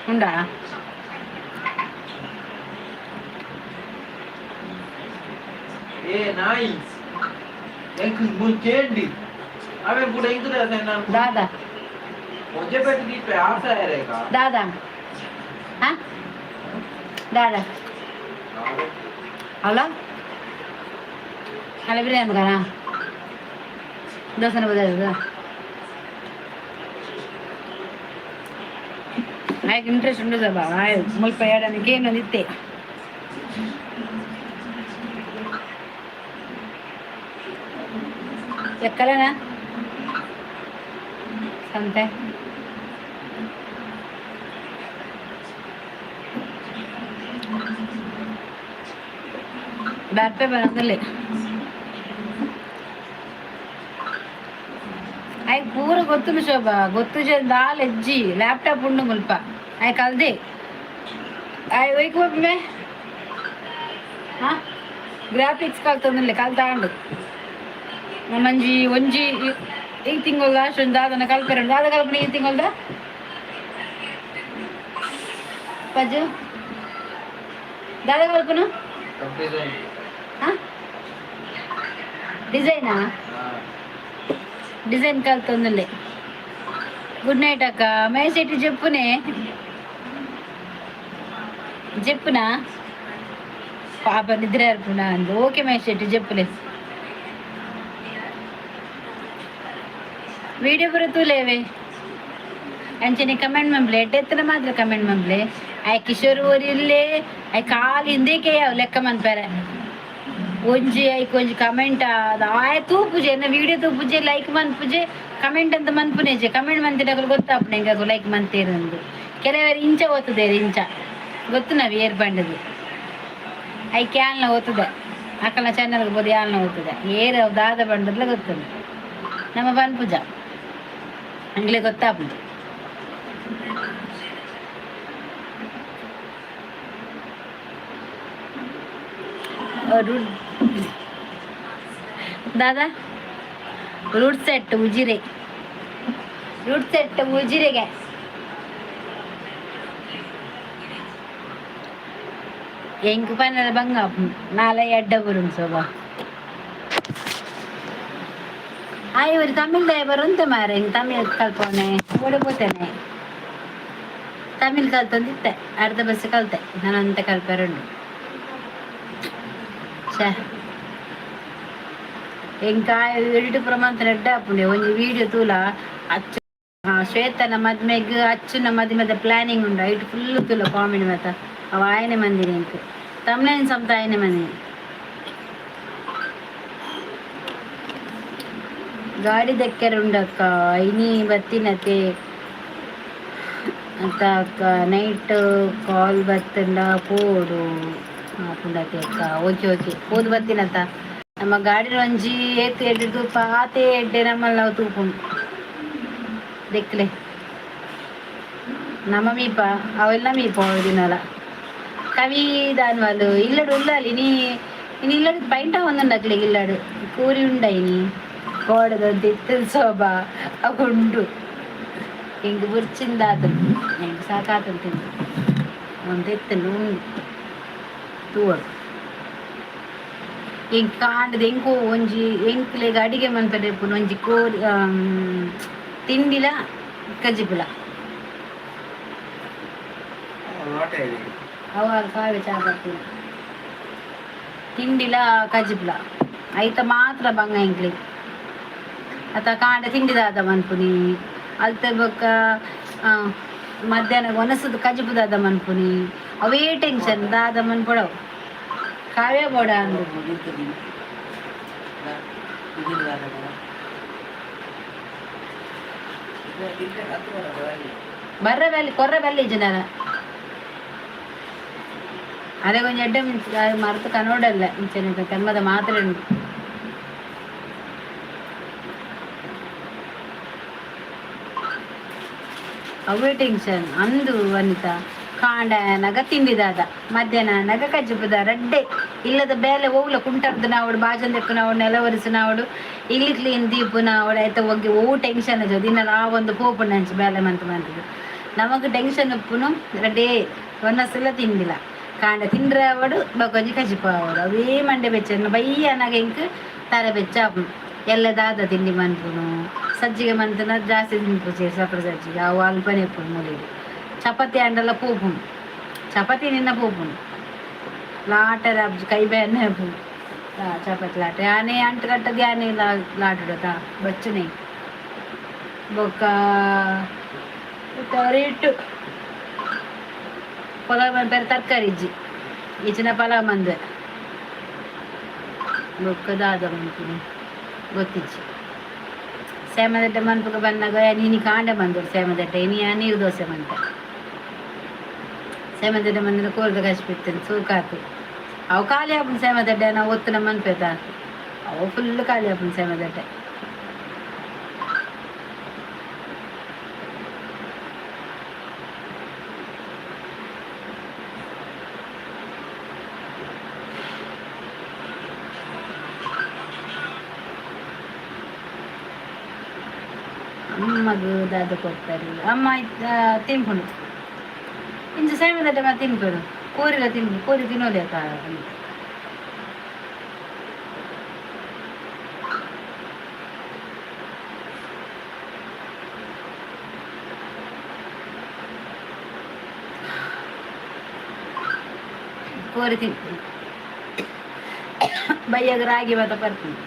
ಉಂಡಾ दादा दादा हाँ दादा हलो हलो बिरयानी का ना दोस्तों ने बताया आयक इंट्रेस्ट उंडु सब आय मुल्प एयडानिकि ಏನೊಂದಿತ್ತೆ ಎಕ್ಕಲನ ಸಂತೆ ಬ್ಯಾಟ್ ಬಂದಲ್ಲಿ ಆಯ್ ಪೂರ ಗೊತ್ತು ಶೋಭಾ ಗೊತ್ತು ದಾಲ್ ಹೆಜ್ಜಿ ಲ್ಯಾಪ್ಟಾಪ್ ಉಂಡು ಮುಲ್ಪ ಆಯ್ ಕಲ್ದೆ ಆಯ್ ಒಯ್ಕ್ ಒಮ್ಮೆ ಹಾಂ ಗ್ರಾಫಿಕ್ಸ್ ಕಲ್ತಂದಿಲ್ಲ ಕಲ್ತಾಂಡು ಮಂಜಿ ಒಂಜಿ ಈ ತಿಂಗಳ ಅಷ್ಟೊಂದು ದಾದನ ಕಲ್ಪೆರ ದಾದ ಕಲ್ಪನೆ ಈ ತಿಂಗಳದ ಪಜ್ಜು ದಾದ ಕಲ್ಪನು ಹಾಂ ಡಿಸೈನಾ డిజైన్ కలుతుందిలే గుడ్ నైట్ అక్క మేసేటి చెప్పునా పాప నిద్ర అర్పునా అంది ఓకే మేసేటి చెప్పులే వీడియో ಬರುತ್ತೂ ಲೇವೆ ಅಂಚನೆ ಕಮೆಂಟ್ ಮಂಬ್ಲೆ ಎಟ್ಟೆತ್ತನ ಮಾತ್ರ ಕಮೆಂಟ್ ಮಂಬ್ಲೆ ಆಯ್ ಕಿಶೋರ್ ಓರಿಲ್ಲೇ ಆಯ್ ಕಾಲು ಹಿಂದೇಕೆ ಯಾವ ಲೆಕ್ಕ ಮನ್ಪಾರೆ ಒಂಜಿ ಐಕ್ ಒಂಜಿ ಕಮೆಂಟ್ ಆಯ ತೂಪುಜೆ ನ ವಿಡಿಯೋ ತೂಪುಜೆ ಲೈಕ್ ಮನ್ಪುಜೆ ಕಮೆಂಟ್ ಅಂತ ಮನ್ಪುನೇಜೆ ಕಮೆಂಟ್ ಮಂತಿನಾಗಲು ಗೊತ್ತಾಪನೆ ಹಿಂಗಾಗು ಲೈಕ್ ಮಂತೇರಂದು ಕೆಲವರು ಇಂಚ ಓದ್ತದೇರಿ ಇಂಚ ಗೊತ್ತು ನಾವು ಏರ್ ಬಂಡದು ಐ ಕ್ಯಾಲ್ನ ಓದ್ತದೆ ಅಕ್ಕನ ಚಾನಲ್ಗೆ ಬೋದು ಯಾಲ್ನ ಓದ್ತದೆ ಏರ್ ದಾದ ಬಂಡದ್ಲ ಗೊತ್ತದ ನಮ್ಮ ಬನ್ಪುಜ ಹಂಗ್ಲೆ ಗೊತ್ತಾಪುದು दादा रूट सेट उजिरे ಎಂಕು ಪನ್ನದ ಬಂಗ ನಾಳೆ ಎಡ್ಡ ಬರು ಸೋಬಾ ಇವರು ತಮಿಳ್ ಬರುಂತ ಮಾರೆ ತಮಿಳ್ ಕಲ್ಪನೆ ಓಡಬೋತೇನೆ ತಮಿಳ್ ಕಲ್ತಂದಿತ್ತೆ ಅರ್ಧ ಬಸ್ ಕಲ್ತೆ ನಾನಂತ ಕಲ್ಪೆರಡು ఇంకా ఎడిట్ ప్రమాణ రెడ్డ అప్పుడు ಒಂದು వీడియో తూల అచ్చు శ్వేతన మధ్యమెగ్ అచ్చున మధ్య మధ్య ప్లానింగ్ ఉండ ఇటు ఫుల్ తూల కామెడీ మత అవి ఆయన మంది ఇంక తమిళ సంత ఆయన మంది ಗಾಡಿ ದಕ್ಕೆರುಂಡಕ್ಕ ಇನಿ ಬತ್ತಿನತೆ ಅಂತ ಅಕ್ಕ ನೈಟ್ ಕಾಲ್ ಬತ್ತಂಡ ಪೋಡು ಪುಂಡತೆ ಅಕ್ಕ ಓಕೆ ಓಕೆ ಓದು ಬತ್ತಿನತ್ತ ನಮ್ಮ ಗಾಡಿ ಒಂಜಿ ಏತ್ ಎಡ್ಡು ಪಾತೆ ಎಡ್ಡೆ ನಮ್ಮಲ್ಲಿ ನಾವು ತೂಪುಂಡು ದೆಕ್ಲೆ ನಮ್ಮ ಮೀಪ ಅವೆಲ್ಲ ಮೀಪ ದಿನಲ್ಲ ಕವಿ ದಾನ್ವಾಲು ಇಲ್ಲಡು ಉಳ್ಳಾಲಿ ಇನಿ ಇಲ್ಲಡು ಪೈಂಟ ಒಂದುಂಡಕ್ಲೆ ಇಲ್ಲಡು ಕೂರಿ ಉಂಡೈನಿ ಕೋಡದೊಂದು ಶೋಭಾ ಅವುಂಡು ಹಿಂಗೆ ಬುರ್ಚಿಂದಾದ ಹೆಂಗೆ ಸಾಕಾತಂತ ಒಂದು ಎತ್ತಲು ಉಂಡು ತೂವಡು ಹೆಂಗೆ ಕಾಂಡದ ಹೆಂಗೋ ಒಂಜಿ ಹೆಂಕ್ಲೆಗ್ ಅಡಿಗೆ ಮನ್ಪಡೆ ಒಂಜಿ ಕೋರಿ ತಿಂಡಿಲ ಕಜಿಪುಲ ಅವಾಗ ಕಾವೆ ಚಾ ಬರ್ತೀನಿ ತಿಂಡಿಲ ಕಜಿಪುಲ ಐತ ಮಾತ್ರ ಬಂಗ ಹೆಂಕ್ಲೆ ಅತ್ತ ಕಾಂಡ ತಿಂಡಿದಾದ ಮನ್ಪುನಿ ಅಲ್ತ ಬೊಕ್ಕ ಮಧ್ಯಾಹ್ನ ಒನಸದ ಕಜಿಪುದಾದ ಮನ್ಪುನಿ ಅವೇ ಟೆನ್ಷನ್ ದಾದ ಮನ್ಪೊಡವು ಕಾವ್ಯ ಬೋಡ ಅಂದು ಬರ್ರ ಬೆಲ್ಲಿ ಕೊರ್ರ ಬೆಲ್ಲಿ ಜನ ಅದೇ ಕೊಂಚ ಎಡ್ಡೆ ಮರತು ಕನ್ನೋಡಲ್ಲ ಇಂಚನೆ ಕರ್ಮದ ಮಾತ್ರ ಉಂಟು ಅವೇ ಟೆನ್ಷನ್ ಅಂದು ವನಿತಾ ಕಾಂಡ ನಗ ತಿಂದಿದಾದ ಮಧ್ಯಾಹ್ನ ನಗ ಕಜ್ಜಿಪುದ ರಡ್ಡೆ ಇಲ್ಲದ ಬೇಲೆ ಹೋಗ್ಲ ಕುಂಟರ್ದು ನಾವಡು ಬಾಜಂದೆಕ್ಕು ನಾವು ನೆಲ ಒರೆಸು ನಾವಡು ಇಲ್ಲಿ ಕ್ಲೀನ್ ದೀಪು ನಾವಡು ಆಯ್ತಾ ಹೋಗಿ ಓ ಟೆನ್ಷನ್ ಅದು ದಿನ ಆ ಒಂದು ಪೋಪು ನಂಚು ಬೇಲೆ ಮಂತದ್ದು ನಮಗೆ ಟೆನ್ಷನ್ ಉಪ್ಪುನು ರಡ್ಡೇ ಒನ್ನಸಲ ತಿಂದಿಲ್ಲ ಕಾಂಡ ತಿಂದ್ರೆ ಅವಡು ಬಕೊಂಜಿ ಕಜಿಪ ಅವಡು ಅವೇ ಮಂಡೆ ಬೆಚ್ಚ ಬಯ್ಯ ನಗ ಇಂಕ್ ತರ ಬೆಚ್ಚ ಎಲ್ಲದಾದ ತಿಂಡಿ ಮನ್ಪುನು ಸಜ್ಜಿಗೆ ಮಂತನ ಜಾಸ್ತಿ ತಿನ್ಪು ಸಪ್ರ ಸಜ್ಜಿಗೆ ಅವು ಅಲ್ಪನೆ ಇಪ್ಪು ಮೂಲಿಗೆ ಚಪಾತಿ ಅಂಡಲ್ಲ ಪೋಪುಂಡು ಚಪಾತಿ ನಿನ್ನ ಪೋಪುಂಡು ಲಾಟರ ಕೈ ಬೇನೆ ಪೋಪು ಚಪಾತಿ ಲಾಟ ಆನೆ ಅಂಟು ಕಟ್ಟದ ಆನೆ ಲಾಟುಡತ ಬಚ್ಚನೆ ಬೊಕ್ಕ ರೇಟು ಪಲಾವ್ ಬೇರೆ ತರಕಾರಿ ಇಜ್ಜಿ ಈಚಿನ ಪಲಾವ್ ಮಂದೆ ಬೊಕ್ಕದಾದ ಮನ್ಪುನಿ ಗೊತ್ತಿಜ್ಜಿ ಸೇಮದಡ್ಡೆ ಮನ್ಪುಗ ಬಂದಾಗ ನೀನು ಕಾಂಡೆ ಬಂದರು ಸೇಮದಡ್ಡೆ ಇನಿ ನೀರು ದೋಸೆ ಮಂತೆ ಸೇಮದಡ್ಡೆ ಮಂದಿನ ಕೋಲ್ದ ಕಚ್ಬಿಡ್ತೇನೆ ಸೂಕಾತು ಅವು ಖಾಲಿ ಆಪುನ್ ಸೇಮದಡ್ಡೆ ನಾವು ಒತ್ತು ನಮ್ಮ ಮನ್ಪೇತ ಅವು ಫುಲ್ ಖಾಲಿ ಆಪುನ್ ಸೇಮದಡ್ಡೆ ಅಮ್ಮಗೂ ದಾದ ಕೊಡ್ತಾರೆ ಅಮ್ಮ ತಿನ್ಕೊಂಡು ಇಂಚು ಸೇಮದಡ್ಡೆ ಮತ್ತೆ ತಿನ್ಕೊಡು ಕೋರಿಲ್ಲ ತಿನ್ಕು ಕೋರಿ ತಿನ್ನೋದೇ ಕೋರಿ ತಿನ್ಕೊಂಡು ಬೈಯಾಗ ರಾಗಿ ಮಾತ ಬರ್ತೀನಿ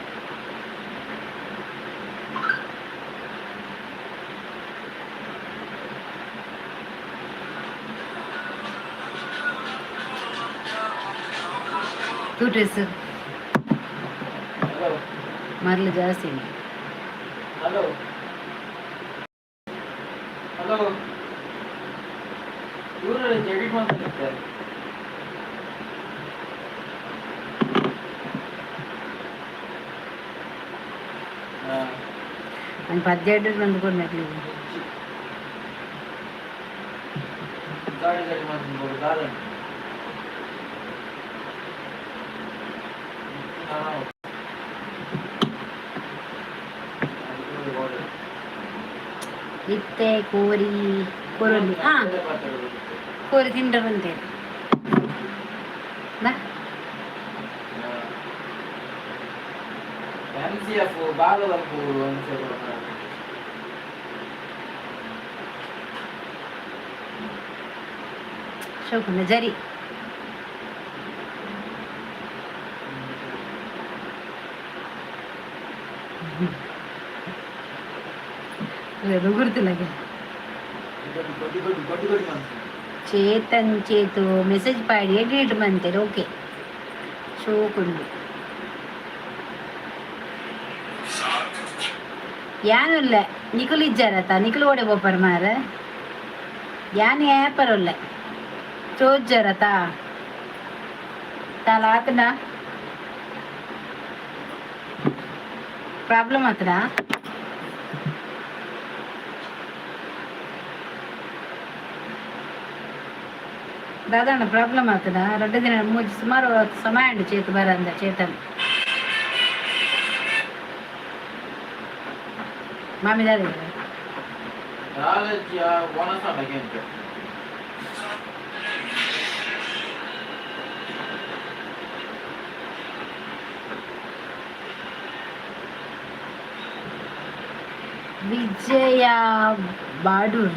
ಡ್ರೆಸ್ ಮರಳು ಜಾಸ್ತಿ ಹಲೋ ಹಲೋ ಇವರು ಎಡಿಟ್ ಮಾಡ್ತಾರೆ ನಾನು ಪದ್ಯ ಬಂದುಕೊಂಡು ನಕಲಿ ಗಾಡಿ ಮಾಡ್ಕೊಂಡು ಗಾರ್ಡನ್ ಇತ್ತೆ ಕೋರಿ ಕೊರೊಲಿ ಕೋರಿ ತಿಂಡ ಬಂತೆ ಶೋಕನ ಜರಿ గుర్తులే చేతన్ చేతు మెసేజ్ పాడి ఎడిట్ మంతేరు ఓకే షోకుండు ಯಾನುಲ್ಲ ನಿಖುಲ್ ಇಜ್ಜಾರತ ನಿಖುಲ್ ಓಡೆ ಬೋಪರ್ ಮಾರ ಯಾನ್ ಏಪರುಲ್ಲ ಚೋಜ್ಜಾರತ ತಾಲ ಆತನ ಪ್ರಾಬ್ಲಮ್ ಆತನ దాదాపు ప్రాబ్లం అవుతుందా 2 దిన సుమారు సమయం చేతి బరంద చేతన్ మామి దాది ನಾಲೆಜ್ ಬೋನಸ್ ಆಗಂತೆ ವಿಜಯ ಬಾಡೂರ್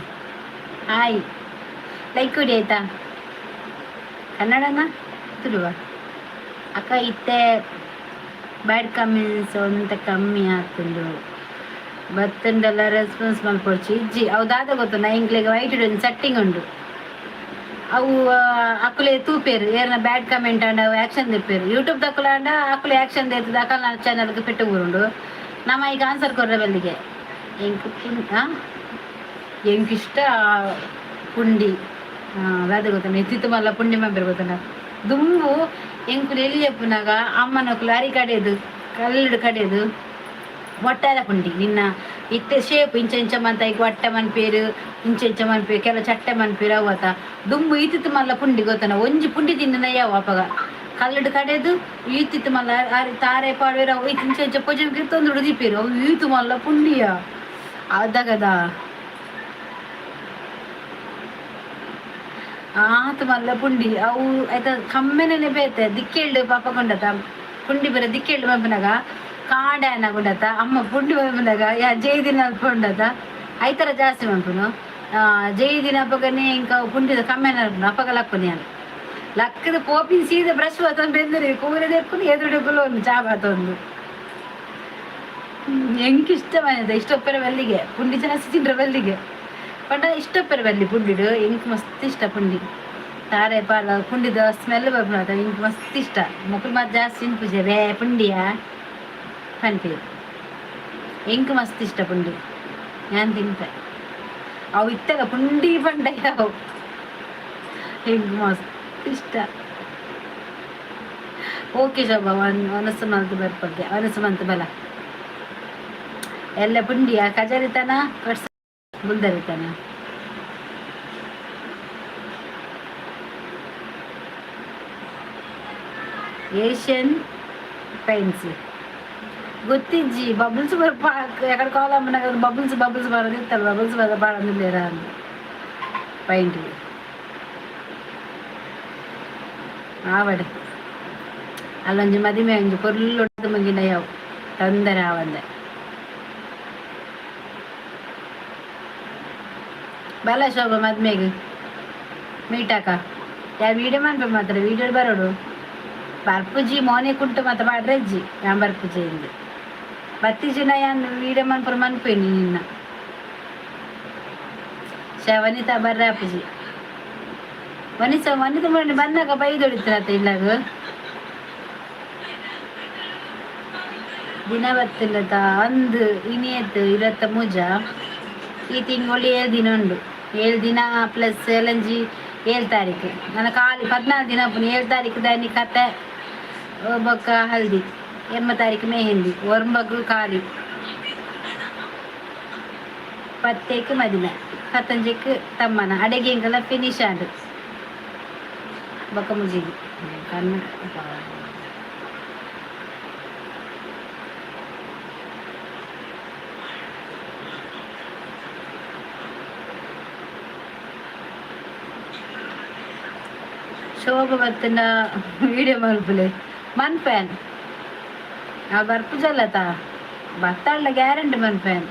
ಹಾಯ್ ಲೈಕ್ ಕೊಡಿ ಆಯ್ತಾ ಕನ್ನಡನ ತುಳುವ ಅಕ್ಕ ಇತ್ತೆ ಬ್ಯಾಡ್ ಕಮೆಂಟ್ಸ್ ಅಂತ ಕಮ್ಮಿ ಆಗ್ತುಂಡು ಬತ್ತುಂಡೆಲ್ಲ ರೆಸ್ಪಾನ್ಸ್ ಮಲ್ಪೊಡ್ಚಿ ಇಜ್ಜಿ ಅವು ದಾದ ಗೊತ್ತುಂಡ ಇಂಕ್ಲೆಗ್ ವೈಟ್ ಒಂದು ಸೆಟ್ಟಿಂಗ್ ಉಂಡು ಅವು ಅಕ್ಕುಲೆ ತೂಪೇರು ಏರ್ನ ಬ್ಯಾಡ್ ಕಮೆಂಟ್ ಅಂಡ ಅವು ಆ್ಯಕ್ಷನ್ ತಿಪ್ಪೇರು ಯೂಟ್ಯೂಬ್ ತಕ್ಕಲ ಅಂಡ ಅಕ್ಕುಲೆ ಆ್ಯಕ್ಷನ್ ತೆತ್ತದ ಅಕ್ಕಲ್ ನನ್ನ ಚಾನಲ್ಗೆ ಪೆಟ್ಟು ಊರುಂಡು ನಮ್ಮ ಈಗ ಆನ್ಸರ್ ಕೊರ್ರೆ ಬೆಲ್ಲಿಗೆ ಎಂಕಿಷ್ಟ ಪುಂಡಿ ಅದೇ ಗೊತ್ತಾನೆ ಎತ್ತಿತ್ತು ಮಲ್ಲ ಪುಂಡಿ ಮಂಬೇರು ಗೊತ್ತಾನ ದುಂಬು ಎಂಕುಲು ಎಲ್ಲಿ ಎಪ್ಪುನಾಗ ಅಮ್ಮನಕ್ಕುಲು ಅರಿ ಕಡೆದು ಕಲ್ಲುಡು ಕಡೆದು ಒಟ್ಟಾದ ಪುಂಡಿ ನಿನ್ನ ಇತ್ತೆ ಶೇಪ್ ಇಂಚ ಇಂಚ ಮಂತ ಈಗ ಹೊಟ್ಟೆ ಮನ್ಪೇರು ಇಂಚ ಇಂಚ ಮನ್ಪೇರು ಕೆಲ ಚಟ್ಟೆ ಮನ್ಪೇರು ಅವತ್ತ ದುಂಬು ಈತಿತ್ತು ಮಲ್ಲ ಪುಂಡಿ ಗೊತ್ತಾನ ಒಂಜಿ ಪುಂಡಿ ತಿನ್ನ ಯಾವ ಅಪಗ ಕಲ್ಲುಡು ಕಡೆದು ಈತಿತ್ತು ಮಲ್ಲ ತಾರೆ ಪಾಡ್ವೇರು ಅವು ಇಂಚ ಇಂಚ ಪೊಜಮ್ ಕಿತ್ತೊಂದು ಉಳಿದಿಪ್ಪೇರು ಅವು ಈತು ಮಲ್ಲ ಪುಂಡಿಯ ಅದಗದ ಆತು ಮಲ್ಲ ಪುಂಡಿ ಅವು ಆಯ್ತ ಕಮ್ಮೆನೇ ಬೇತೆ ದಿಕ್ಕೇಳ್ಡು ಪಾಪ ಕೊಂಡತ ಪುಂಡಿ ಬರ ದಿಕ್ಕೇಳ್ಡು ಬಂಪನಾಗ ಕಾಂಡನ ಕೊಂಡತ ಅಮ್ಮ ಪುಂಡಿ ಬಂಪನಾಗ ಯಾ ಜೈ ದಿನ ಕೊಂಡತ ಐತರ ಜಾಸ್ತಿ ಬಂಪುನು ಜೈ ದಿನ ಅಪ್ಪಗನೆ ಇಂಕ ಪುಂಡಿದ ಕಮ್ಮೆನ ಅಪ್ಪಗ ಲಕ್ಕುನಿ ಅಲ್ಲ ಲಕ್ಕದ ಪೋಪಿನ ಸೀದ ಬ್ರಷ್ ಬತ್ತೊಂದು ಬೆಂದರೆ ಕೂರದೆ ಎಕ್ಕುದು ಎದುರುಗುಲು ಒಂದು ಚಾ ಬಾತೊಂದು ಎಂಕಿಷ್ಟವಾದ ಇಷ್ಟೊಪ್ಪರ ಬೆಲ್ಲಿಗೆ ಪುಂಡಿ ಜಾಸ್ತಿ ತಿಂಡ್ರೆ ಬೆಲ್ಲಿಗೆ ಪಂಡ ಇಷ್ಟೊಪ್ಪರ ಬೆಲ್ಲಿ ಪುಂಡಿಡು ಎಂಕ್ ಮಸ್ತ್ ಇಷ್ಟ ಪುಂಡಿ ತಾರೆ ಪಾಲ ಪುಂಡಿದ ಸ್ಮೆಲ್ ಬರ್ಬಾರ್ದ ಇಂಕ್ ಮಸ್ತ್ ಇಷ್ಟ ಮಕ್ಕಳು ಮತ್ತೆ ಜಾಸ್ತಿ ತಿನ್ಪುಜೆ ಬೇ ಪುಂಡಿಯ ಪನ್ಪೇರು ಎಂಕ್ ಮಸ್ತ್ ಇಷ್ಟ ಪುಂಡಿ ನಾನು ತಿಂಪೆ ಅವು ಇತ್ತಲ್ಲ ಪುಂಡಿ ಪಂಡ ಯಾವ ಎಂಕ್ ಮಸ್ತ್ ಇಷ್ಟ ಓಕೆ ಶೋಭಾ ಒನಸು ಮಂತ್ ಬರ್ಪಗ್ಗೆ ಒನಸು ಮಂತ್ ಬಲ ಎಲ್ಲ ಪುಂಡಿಯ ಕಜರಿತನ ಬುಲ್ದರಿತನ ಏಷ್ಯನ್ ಪೈನ್ಸ್ ಗೊತ್ತಿಜ್ಜಿ ಬಬಲ್ಸ್ ఎక్కడ కావాలమ్మన్నా కదా బబుల్స్ బాగా ఇస్తారు బబుల్స్ బాగా పాడంది లేరా అని ಪೈಂಟ್ ಆವಡೆ ಅಲ್ಲೊಂಜಿ ಮದಿಮೆ ಒಂಜಿ ಕೊರ್ಲೊಡ್ದು ಮುಗಿನ ಯಾವು ತೊಂದರೆ ಆವಂದೆ ಬಲ ಶೋಭ ಮದ್ಮೆಗೆ ಮೀಟಾಕ ಯಾ ವೀಡಿಯೋ ಮಾಡ್ಬೇಕು ಮಾತ್ರ ವೀಡಿಯೋ ಬರೋಡು ಬರ್ಪುಜಿ ಮೋನೆ ಕುಂಟು ಮತ್ತೆ ಬಾಡ್ರಜ್ಜಿ ಯಾ ಬರ್ಪುಜಿ ಇಂದು ಬತ್ತಿಜಿನ ಯಾನ್ ವೀಡಿಯೋ ಮನ್ಪುರ ಮನ್ಪೇನಿ ನಿನ್ನ ವನಿತಾ ಬರ್ರ ಅಪ್ಪಜಿ ವನಿತ ಮಾಡಿ ಬಂದಾಗ ಬೈದೊಡಿತ್ರತ್ತ ಇಲ್ಲಾಗ ದಿನ ಬತ್ತಿಲ್ಲತ ಅಂದು ಇನಿಯತ್ತು ಇರತ್ತ ಮೂಜ ಈ ತಿಂಗಳು 7 ದಿನ ಉಂಡು 7 ದಿನ ಪ್ಲಸ್ 7 ತಾರೀಕು ನನ್ನ ಖಾಲಿ 14 ದಿನ 7 ತಾರೀಕು ದಾನಿ ಕತೆ ಬೊಕ್ಕ ಹಲ್ದಿ 8 ತಾರೀಕು ಮೆಹಂದಿ ಒರ್ಮಗು ಖಾಲಿ 10ಕ್ಕೆ ಮದಿನ 15ಕ್ಕೆ ತಮ್ಮನ ಅಡುಗೆಂಗೆಲ್ಲ ಫಿನಿಶ್ ಆಡು ಬೊಕ್ಕ ಮುಜಿಗಿ ಕಣ್ಣು ಶೋಭ ಬತ್ತಿನ ವೀಡಿಯೋ ಮಲ್ಪುಲೆ ಮನ್ಪೇನ್ ಆ ಬರ್ಪುಜಲ್ಲತ ಬತ್ತಾಳ ಗ್ಯಾರಂಟಿ ಮನ್ಪೇನ್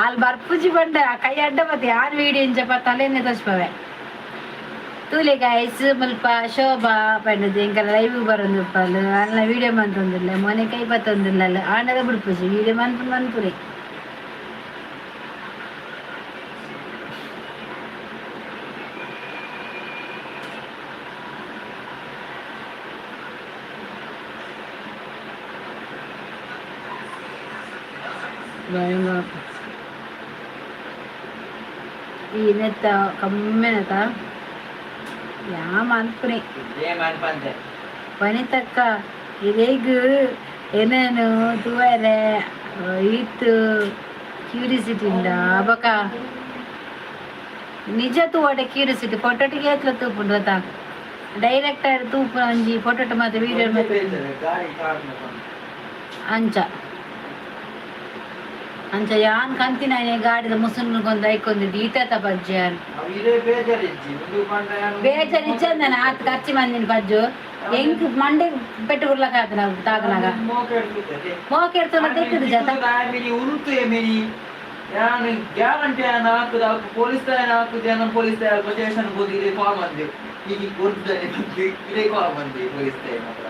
ಅಲ್ಲಿ ಬರ್ಪುಜಿ ಬಂಡ ಕೈ ಅಡ್ಡ ಮತ್ತೆ ಯಾರು ವೀಡಿಯೋ ಇಂಚಪ್ಪ ತಲೆನೇ ತೋರಿಸ್ಪವೆ ತೂಲೆ ಗಾಯ್ಸ್ ಮುಲ್ಪ ಶೋಭಾ ಪಂಡದು ಎಂಕಲ್ಲ ಲೈವ್ ಬರೋದು ಪಲ್ಲು ಅಲ್ಲ ವೀಡಿಯೋ ಮಂತೊಂದಿಲ್ಲ ಮೊನೆ ಕೈ ಬತ್ತೊಂದಿಲ್ಲ ಅಲ್ಲ ಆಂಡದ ಬಿಡ್ಪುಜಿ ವೀಡಿಯೋ ಮನ್ಪುರಿ ಈನೆತ್ತ ಕಮ್ಮೆನತ ಯಾ ಮನ್ಪುನೆ ಏಮನ್ಪಂತೆ ಪನಿತಕ್ಕ ಇದೇಗ ಏನೇನು ತೂವರೆ ಇತ್ತು ಕ್ಯೂರಿಸಿಟಿ ಇಂದ ಬಕ ನಿಜ ತೂವಡೆ ಕ್ಯೂರಿಸಿಟಿ ಫೋಟೋಟಿಗೆ ಎತ್ಲ ತೂಪುಂಡು ಗೊತ್ತಾ ಡೈರೆಕ್ಟ್ ಆಗಿ ತೂಪು ಒಂಜಿ ಫೋಟೋಟ ಮತ್ತೆ ವೀಡಿಯೋ ಮತ್ತೆ ಅಂಚ ಅಂಚ ಯಾನ್ ಕಂತಿನ ಗಾಡಿದ ಮುಸುನ್ ಕೊಂದು ಐಕೊಂದಿದ್ದು ಈತ ಪಜ್ಜೆ ಬೇಜಾರಿಚ್ಚಂದನ ಆತ್ ಕಚ್ಚಿ ಮಂದಿನ ಪಜ್ಜು ಹೆಂಗ್ ಮಂಡೆ ಪೆಟ್ಟು ಉರ್ಲಕ ಆತ ನಾವು ತಾಗನಾಗ ಮೋಕೆಡ್ತಲ್ಲ ತೆಕ್ಕದು ಜತ ನಾನು ಗ್ಯಾರಂಟಿ ಹಾಕುದು ಪೊಲೀಸ್ ಹಾಕುದು ಪೊಲೀಸ್ ಸ್ಟೇಷನ್ ಹೋಗಿ ಇದೇ ಕಾಲ್ ಬಂದೆ ಈಗ ಕೊಡ್ತಾರೆ ಇದೇ ಕಾಲ್ ಬಂದೆ ಪೊಲೀಸ್ ಹತ್ರ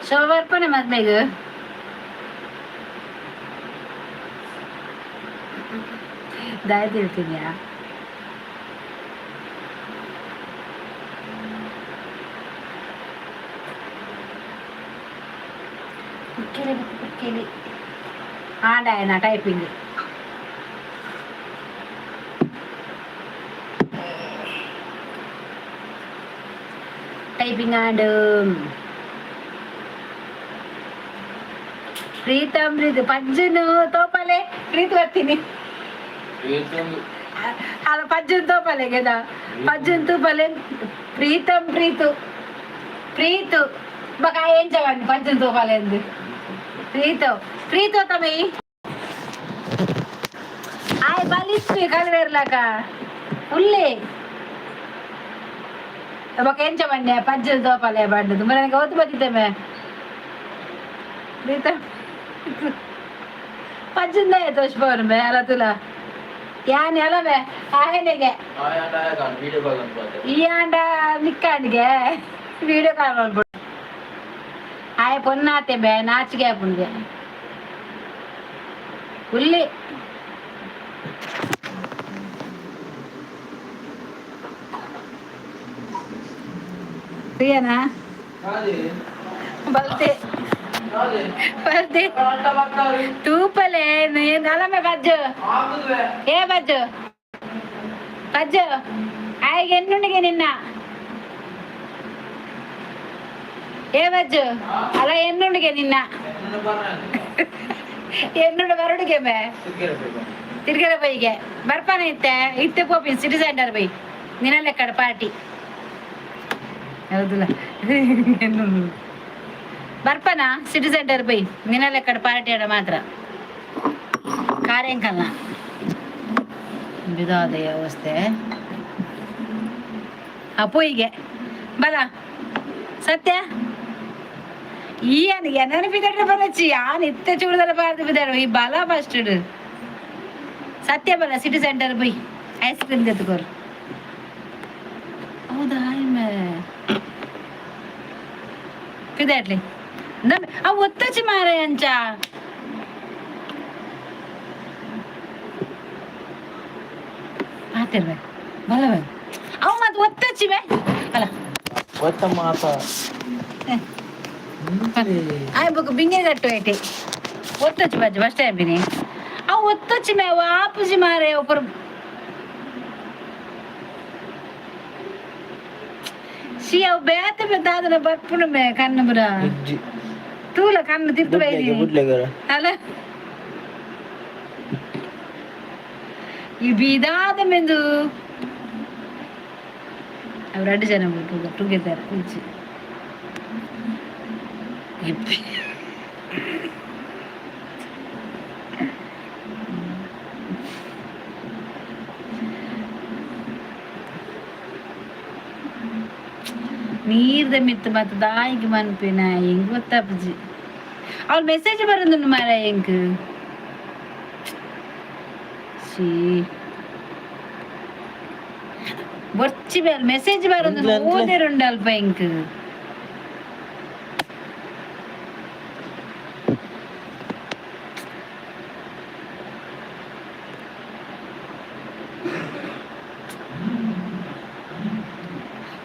ಶೋಭರ್ಪಣೆ ಮದ್ಮೆಗ ದಾಯ ತಿಳ್ತೀನಿಯಾ ആടായന ടൈപ്പിംഗ് ടൈപ്പിംഗ് ആണ്ട് ಪ್ರೀತಮ್ ಪ್ರೀತಿ ಪಜ್ಜನು ತೋಪಲೆ ಪ್ರೀತಿ ಬರ್ತೀನಿ ಅಲ್ಲ ಪಜ್ಜನ್ ತೋಪಲೆ ಗೆದ ಪಜ್ಜನ್ ತೂಪಲೆ ಪ್ರೀತಮ್ ಪ್ರೀತು ಬಕ ಏನ್ ಚವಂడి ಪಜ್ಜನ್ ತೋಪಲೆ ಎಂದು ప్రీతో తమి ఆయ్ బలిస్వి కలవేర్లాక ఉల్లి బకేం చెప్పండి పజ్జలు దోపాలే పడ్డది మరి నాకు అవుతు బతితమే ప్రీత పజ్జిందా తోసిపోను మే అలా తులా యాని అలవే ఆయనಗೆ ಈ ಆಂಡ ನಿಕ್ಕಾಂಡಿಗೆ ವಿಡಿಯೋ ಕಾಲ್ ಮಾಡ್ಬಿಡು ಆಯ್ ಪೊನ್ನಾತೆ ಬೇ ನಾಚಿಗೆ ಪುಣ್ಗೆ ಉಲ್ಲಿ ಪ್ರಿಯನಾ ಬಲ್ತೆ ತೂಪಲೆ ನಲಮೆ ಬಜ್ಜು ಏ ಬಜ್ಜು ಆಯ್ಗೆ ಎನ್ನುಂಡಿಗೆ ನಿನ್ನ ఏ వచ్చు అలా ఎన్నుండిగే నిన్న ఎన్నుండి వరుడిగే మే తిరిగిర పోయిగే బర్పాన ఇత్తే పోపింది సిటీ సెంటర్ పోయి నిన్నలెక్కడ పార్టీ అవుతులా ಬರ್ಪನ ಸಿಟಿ ಸೆಂಟರ್ పోయి నిన్నలెక్కడ పార్టీ ఆడ మాత్రం కార్యంకల్లా ಬಿದೋದಯ ವಸ್ತೆ ಅಪ್ಪುಯಿಗೆ ಬಲ ಸತ್ಯ ఈయనకి ఎన్నని పిదడు పనొచ్చి ఆన్ ఇత్తే చూడదల పార్ది పిదాడు ఈ బలా ఫస్ట్ సత్య బల సిటీ సెంటర్ పోయి ఐస్ క్రీమ్ తెచ్చుకోరు ಹೌದಾ పిదట్లే అవి ఒత్తొచ్చి మారాయంచా ಮಾತಿರ್ಬೇಕು ಬಲ ಅವು ಮತ್ತೆ ಒತ್ತಚ್ಚಿವೆ ಅಲ್ಲ ಒತ್ತ ಮಾತ ಆಯ್ ಬುಕ್ ಬಿಂಗೆ ಕಟ್ಟು ಐತೆ ಒತ್ತೊಚ್ಚಿ ಬಜ್ಜಿ ಫಸ್ಟ್ ಟೈಮ್ ಬಿನಿ ಅವು ಒತ್ತೊಚ್ಚಿ ಮೇವು ಆಪುಜಿ ಮಾರೆ ಒಬ್ಬರು ಶಿ ಅವು ಬೇತ ಬೇತಾದ್ರೆ ಬರ್ಪುಣ ಮೇ ಕಣ್ಣು ಬರ ತೂಲ ಕಣ್ಣು ತಿರ್ತು ಅಲ್ಲ ಈ ಬೀದಾದ ಮೆಂದು ಅವ್ರು 2 ಜನ ಟುಗೆದರ್ ಕುಂಚಿ ನೀರ್ದ ಮಿತ್ತು ಮತ್ತೆ ದಾಯಿಗೆ ಮನ್ಪಿನ ಹೆಂಗ್ ಗೊತ್ತಾಪಜಿ ಅವ್ಳ ಮೆಸೇಜ್ ಬರೋದು ಮಾರ ಹೆಂಗ್ ಸಿ ಬರ್ಚಿ ಬೇಲ್ ಮೆಸೇಜ್ ಬರೋದು ಓದಿರುಂಡು ಅಲ್ಪ ಹೆಂಗ್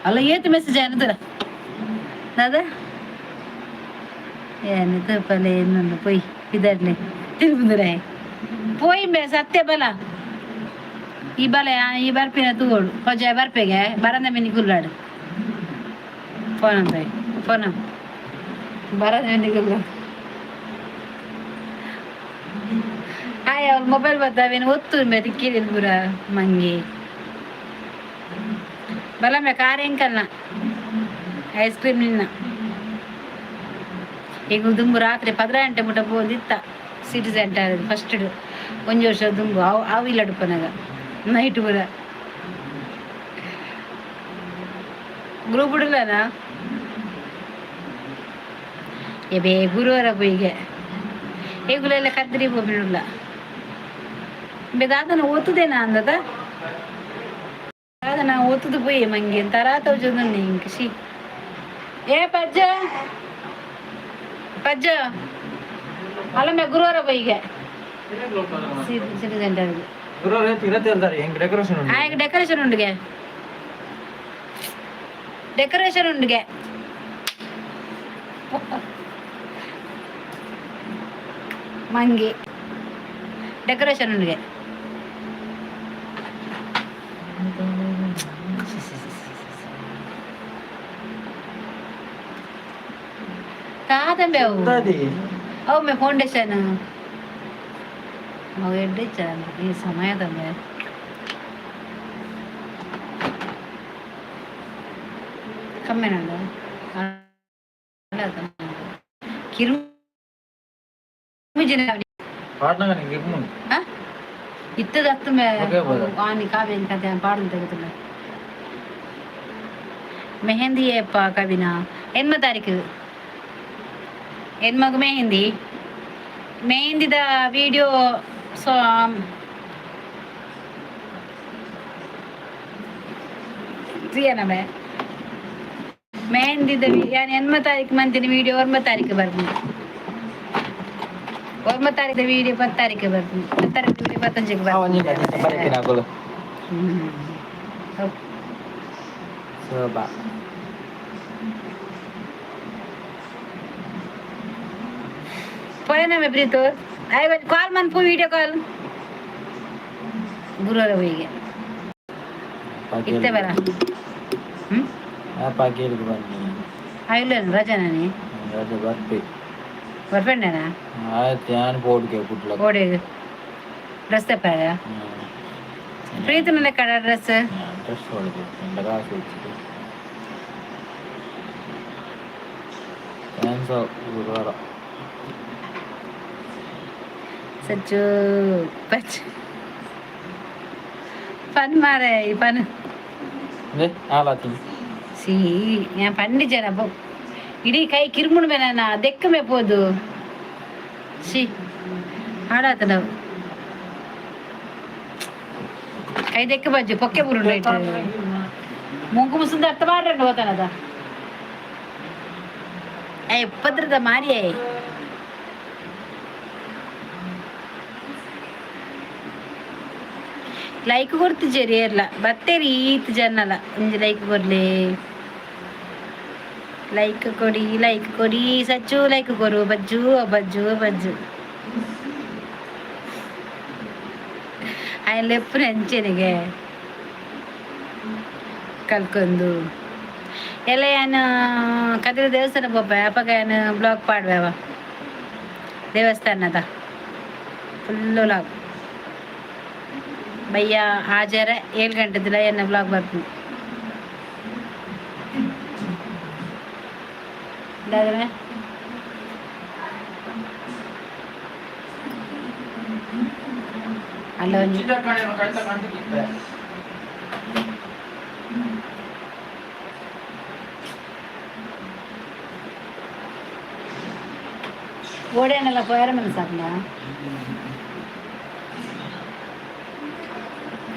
ಅಲ್ಲ ಏತು ಮೆಸೇಜ್ ಏನದರ दादा ಏನು ತಪ್ಪಲೆ ಏನು ಪೊಯ್ ಇದರ್ಲಿ ತಿರುಗುಂದ್ರೆ ಪೋಯಿ ಬೇ ಸತ್ಯ ಬಲ ಈ ಬಲ ಈ ಬರ್ಪಿನ ತೂಗೋಡು ಹೊಜ ಬರ್ಪೆಗೆ ಬರಂದ ಮಿನಿ ಗುಲ್ಲಾಡು ಫೋನ್ ಅಂತ ಫೋನ್ ಬರದ ಮಿನಿ ಗುಲ್ಲಾಡು ಆಯ್ ಅವ್ರ ಮೊಬೈಲ್ ಬರ್ತಾವೇನು ಒತ್ತು ಮೇ ತಿಕ್ಕಿದಿಲ್ಲ ಪೂರ ಮಂಗಿ ಬಲಮೆ ಕಾರ್ ಎಂಕಲ್ನ ಐಸ್ ಕ್ರೀಮ್ ನಿನ್ನ ಈಗ ದುಂಬು ರಾತ್ರಿ 10 ಗಂಟೆ ಮುಟ್ಟ ಹೋದಿತ್ತ ಸಿಟಿ ಸೆಂಟರ್ ಫಸ್ಟ್ ಒಂಜು ವರ್ಷ ದುಂಬು ಅವು ಇಲ್ಲ ಡುಪ್ಪನಾಗ ನೈಟ್ ಪೂರ ಗ್ರೂಪ್ ಬಿಡಲನ ಬೇ ಗುರುವಾರ ಪೋಯಿಗೆ ಏಗುಲೆಲ್ಲ ಕದ್ರಿ ಹೋಗ್ಬಿಡಲ್ಲ ಬೇದಾದನ ಓದ್ತದೇನಾ ಅಂದದ ಅದನ್ನ ಓದ್ತದು ಪೋಯಿ ಮಂಗೆ ತರಾತ ಹೋಜೋದನ್ನ ಇಂಕ ಶಿ ಏ ಪಜ್ಜ ಪಜ್ಜ ಅಲ್ಲೊಮ್ಮೆ ಗುರುವಾರ ಪೋಯಿಗೆ ಸಿಟಿ ಸೆಂಟರ್ಗೆ ಡೆಕೋರೇಷನ್ ಉಂಡಿಗೆ ಡೆಕೋರೇಷನ್ ಉಂಡಿಗೆ ಮಂಗಿ ಡೆಕೋರೇಷನ್ ಉಂಡಿಗೆ ತಾದಂಬೆ ಅವು ಮೇ ಫೌಂಡೇಶನ್ ಅವು ಎಡ್ಡೆ ಚಂದ ಈ ಸಮಯದಂಬೆ ಕಮ್ಮಿ ನಂದು ಕಿರು ಇತ್ತದ ಹತ್ತು ಆನಿ ಕಾವ್ಯ ಕತೆ ಪಾಡಲು ತೆಗೆದಿಲ್ಲ ಮೆಹಂದಿ ಅಪ್ಪ ಕವಿನ ಎನ್ಮ ತಾರೀಕು ಹೆಣ್ಮಗು ಮೆಹಂದಿದ ವಿಡಿಯೋ ಸೊ ಪ್ರಿಯನಮೆ ಮೆಹಂದಿದ ಯಾನ್ 8 ತಾರೀಕು ಮಂತಿನ ವಿಡಿಯೋ 9 ತಾರೀಕು ಬರ್ತೀನಿ 9 ತಾರೀಕು ವಿಡಿಯೋ 10 ತಾರೀಕು ಬರ್ತೀನಿ 10 ತಾರೀಕು ವಿಡಿಯೋ 15ಕ್ಕೆ ಬರ್ತೀನಿ ಪಯನಮೆ ಪ್ರೀತು ಕಾಲ್ ಮನ್ಪು ವಿಡಿಯೋ ಕಾಲ್ ಗುರುವಾರ ಹೋಯಿಗೆ ಇತ್ತೆ ಬರ ಇಲ್ಲ ರಜಾನಿ ಬರ್ಪಂಡೇನಾ ಓಡಿ ಡ್ರೆಸ್ ತಪ್ಪಾರ ಪ್ರೀತಿನಲ್ಲ ಕಡ ಡ್ರೆಸ್ ಗುರುವಾರ സച്ചു പച്ച് പൻ മാറേ ഈ പൻ സീ ഞാൻ പണ്ടിച്ചാണ് അപ്പം ഇടീ കൈ കിരുമുണ് വേന ദെക്കമേ പോതു ശി ആടാത്തണ്ടാവും കൈ ദെക്ക ബജ്ജു പൊക്കെ പുരുണ്ടായിട്ട് മൂക്ക് മുസുന്ത അർത്ഥ മാറണ്ട് പോത്താനതാ എപ്പത്രത മാറിയേ ಲೈಕ್ ಕೊಡ್ತಿದ್ದೀರಿ ಎಲ್ಲ ಬತ್ತೇರಿ ಈತ್ ಜನಲ್ಲ ಒಂದು ಲೈಕ್ ಕೊಡ್ಲಿ ಲೈಕ್ ಕೊಡಿ ಸಚ್ಚು ಲೈಕ್ ಕೊರು ಬಜ್ಜು ಬಜ್ಜು ఆయన ఎప్పుడు అంచెనిగే ಕಲ್ಕೊಂಡು ಎಲ್ಲ ಏನು ಕದಿರ ದೇವಸ್ಥಾನ ಪೋಪ ಅಪ್ಪಗ ಏನು ಬ್ಲಾಗ್ ಪಾಡ್ಬೇವ ದೇವಸ್ಥಾನದ ಫುಲ್ಲು ಲಾಗ್ ಭಯ್ಯ ಹಾಜರ 7 ಗಂಟೆದಿಲ್ಲ ಎನ್ನ ಬ್ಲಾಗ್ ಬರ್ತೀನಿ ಇದಾದ್ರೆ ಅಲ್ಲ ಓಡೇನಲ್ಲ ಪೋಯಾರ ಮನಸ್ಸಾಗ್ಲ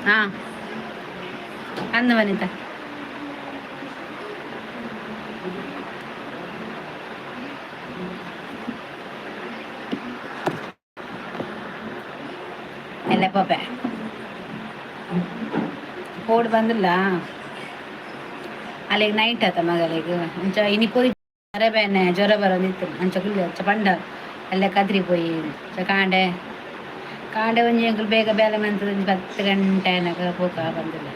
ಹಾ ಅಂದ ವನಿತಾ ಎಲ್ಲ ಪಾಪೆ ಕೋಡ್ ಬಂದಿಲ್ಲ ಅಲ್ಲಿಗೆ ನೈಟ್ ಆತ ಮಗಳಿಗೆ ಅಂಚ ಇನಿ ಪೋಯಿ ಅರೆಬೇನೆ ಜ್ವರ ಬರೋದಿತ್ತು ಅಂಚ ಕುಲ್ಲ ಅಂಚ ಪಂಡ ಎಲ್ಲ ಕದ್ರಿ ಪೋಯಿ ಕಾಂಡೆ ಕಾಂಡೆ ಒಂಜಿ ಅಂಕಲ್ ಬೇಗ ಬೇಲೆ ಮಂತದ 10 ಗಂಟೆ ಅನ್ನಕ ಪೋಕ ಬಂದಿಲ್ಲ